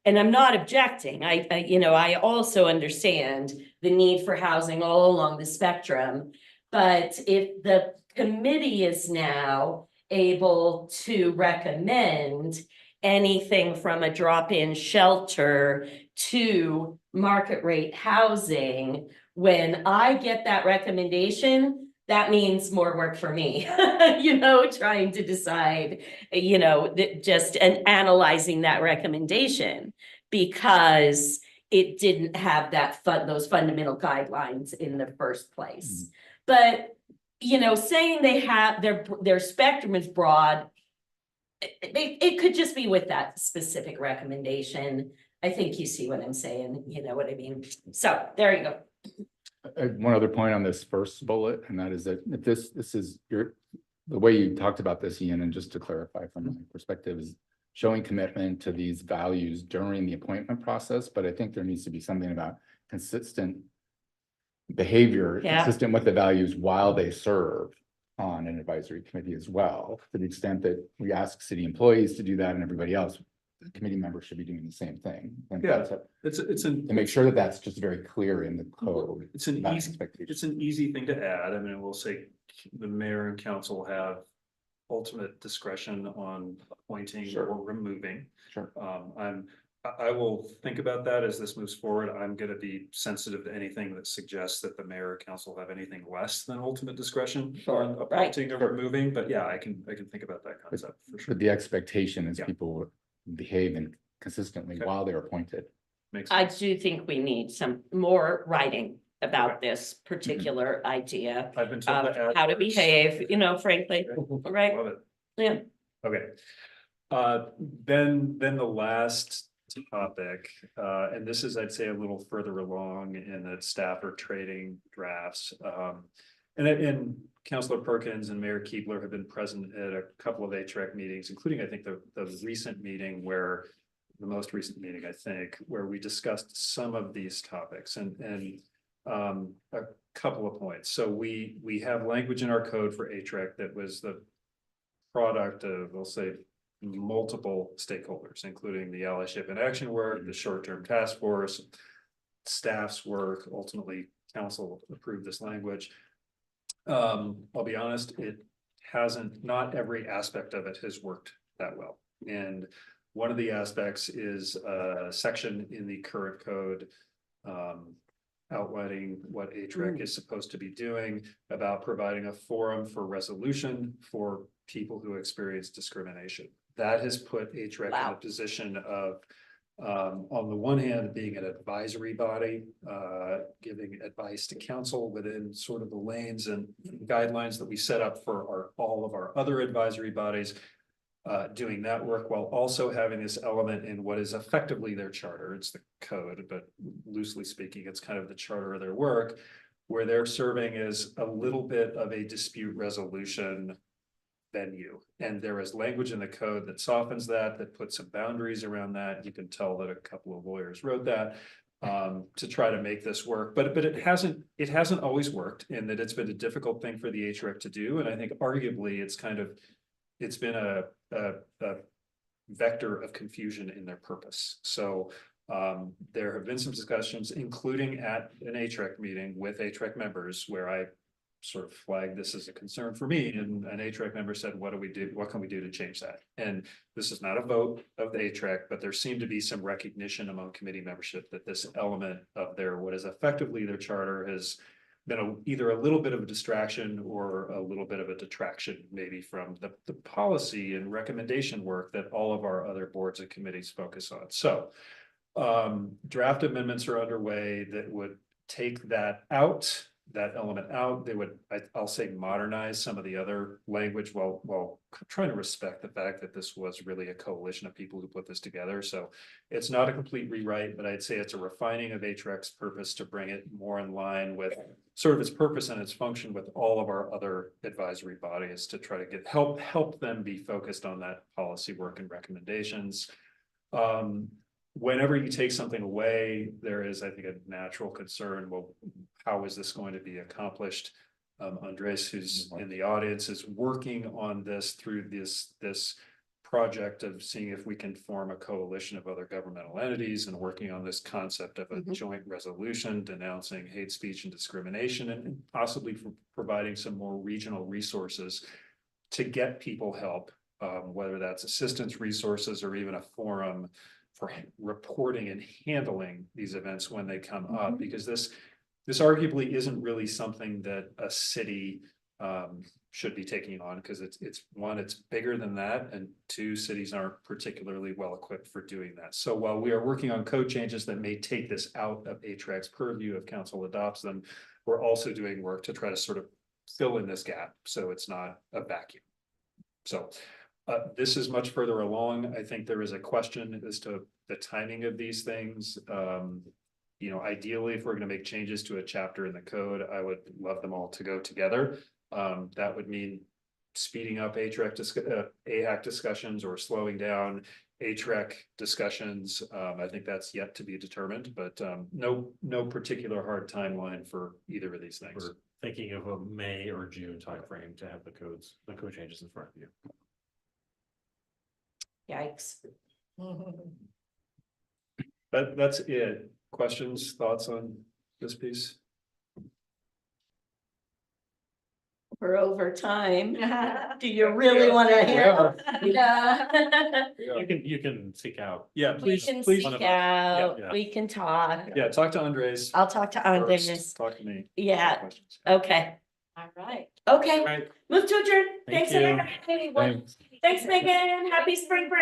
And I'm not objecting, I also understand the need for housing all along the spectrum. But if the committee is now able to recommend anything from a drop-in shelter to market rate housing, when I get that recommendation, that means more work for me, trying to decide, just and analyzing that recommendation, because it didn't have those fundamental guidelines in the first place. But, saying they have their spectrum is broad, it could just be with that specific recommendation. I think you see what I'm saying, you know what I mean? So there you go. One other point on this first bullet, and that is that if this is the way you talked about this, Ian, and just to clarify from my perspective, is showing commitment to these values during the appointment process. But I think there needs to be something about consistent behavior, consistent with the values while they serve on an advisory committee as well, to the extent that we ask city employees to do that and everybody else. The committee members should be doing the same thing. And Yeah, to make sure that that's just very clear in the code. It's an easy thing to add. I mean, we'll say the mayor and council have ultimate discretion on appointing or removing. Sure. I will think about that as this moves forward. I'm going to be sensitive to anything that suggests that the mayor or council have anything less than ultimate discretion on appointing or removing. But yeah, I can think about that concept for sure. But the expectation is people behave consistently while they're appointed. I do think we need some more writing about this particular idea I've been told of how to behave, frankly, right? Love it. Yeah. Okay. Then the last topic, and this is, I'd say, a little further along in that staff are trading drafts. And Councilor Perkins and Mayor Keebler have been present at a couple of HREC meetings, including, I think, the recent meeting the most recent meeting, I think, where we discussed some of these topics and a couple of points. So we have language in our code for HREC that was the product of, we'll say, multiple stakeholders, including the allyship and action work, the short-term task force, staff's work. Ultimately, council approved this language. I'll be honest, not every aspect of it has worked that well. And one of the aspects is a section in the current code outlining what HREC is supposed to be doing about providing a forum for resolution for people who experience discrimination. That has put HREC in a position of, on the one hand, being an advisory body, giving advice to council within sort of the lanes and guidelines that we set up for all of our other advisory bodies, doing that work while also having this element in what is effectively their charter. It's the code, but loosely speaking, it's kind of the charter of their work, where they're serving as a little bit of a dispute resolution venue. And there is language in the code that softens that puts some boundaries around that. You can tell that a couple of lawyers wrote that to try to make this work, but it hasn't always worked, in that it's been a difficult thing for the HREC to do. And I think arguably it's been a vector of confusion in their purpose. So there have been some discussions, including at an HREC meeting with HREC members, where I sort of flagged this as a concern for me, and an HREC member said, what do we do? What can we do to change that? And this is not a vote of the HREC, but there seemed to be some recognition among committee membership that this element of their, what is effectively their charter, has been either a little bit of a distraction or a little bit of a detraction, maybe from the policy and recommendation work that all of our other boards and committees focus on. So draft amendments are underway that would take that element out. They would, I'll say, modernize some of the other language while trying to respect the fact that this was really a coalition of people who put this together. So it's not a complete rewrite, but I'd say it's a refining of HREC's purpose to bring it more in line with sort of its purpose and its function with all of our other advisory bodies, to try to help them be focused on that policy work and recommendations. Whenever you take something away, there is, I think, a natural concern. Well, how is this going to be accomplished? Andres, who's in the audience, is working on this through this project of seeing if we can form a coalition of other governmental entities, and working on this concept of a joint resolution denouncing hate speech and discrimination, and possibly providing some more regional resources to get people help, whether that's assistance resources or even a forum for reporting and handling these events when they come up, because this arguably isn't really something that a city should be taking on, because it's one, it's bigger than that, and two, cities aren't particularly well equipped for doing that. So while we are working on code changes that may take this out of HREC's purview if council adopts them, we're also doing work to try to sort of fill in this gap so it's not a vacuum. So this is much further along. I think there is a question as to the timing of these things. You know, ideally, if we're going to make changes to a chapter in the code, I would love them all to go together. That would mean speeding up AHAC discussions or slowing down HREC discussions. I think that's yet to be determined, but no particular hard timeline for either of these things. We're thinking of a May or June timeframe to have the code changes in front of you. Yikes. That's it. Questions, thoughts on this piece? We're over time. Do you really want to hear? Yeah. You can seek out. Yeah, We please, can please. speak Yeah. out, we can talk. Yeah, talk to Andres. I'll talk to first. Andres. Talk to me. Yeah, Questions. okay. All right. Okay, Right. move to adjourn. Thank Thanks, you. everybody. Thanks, Megan. Happy spring break.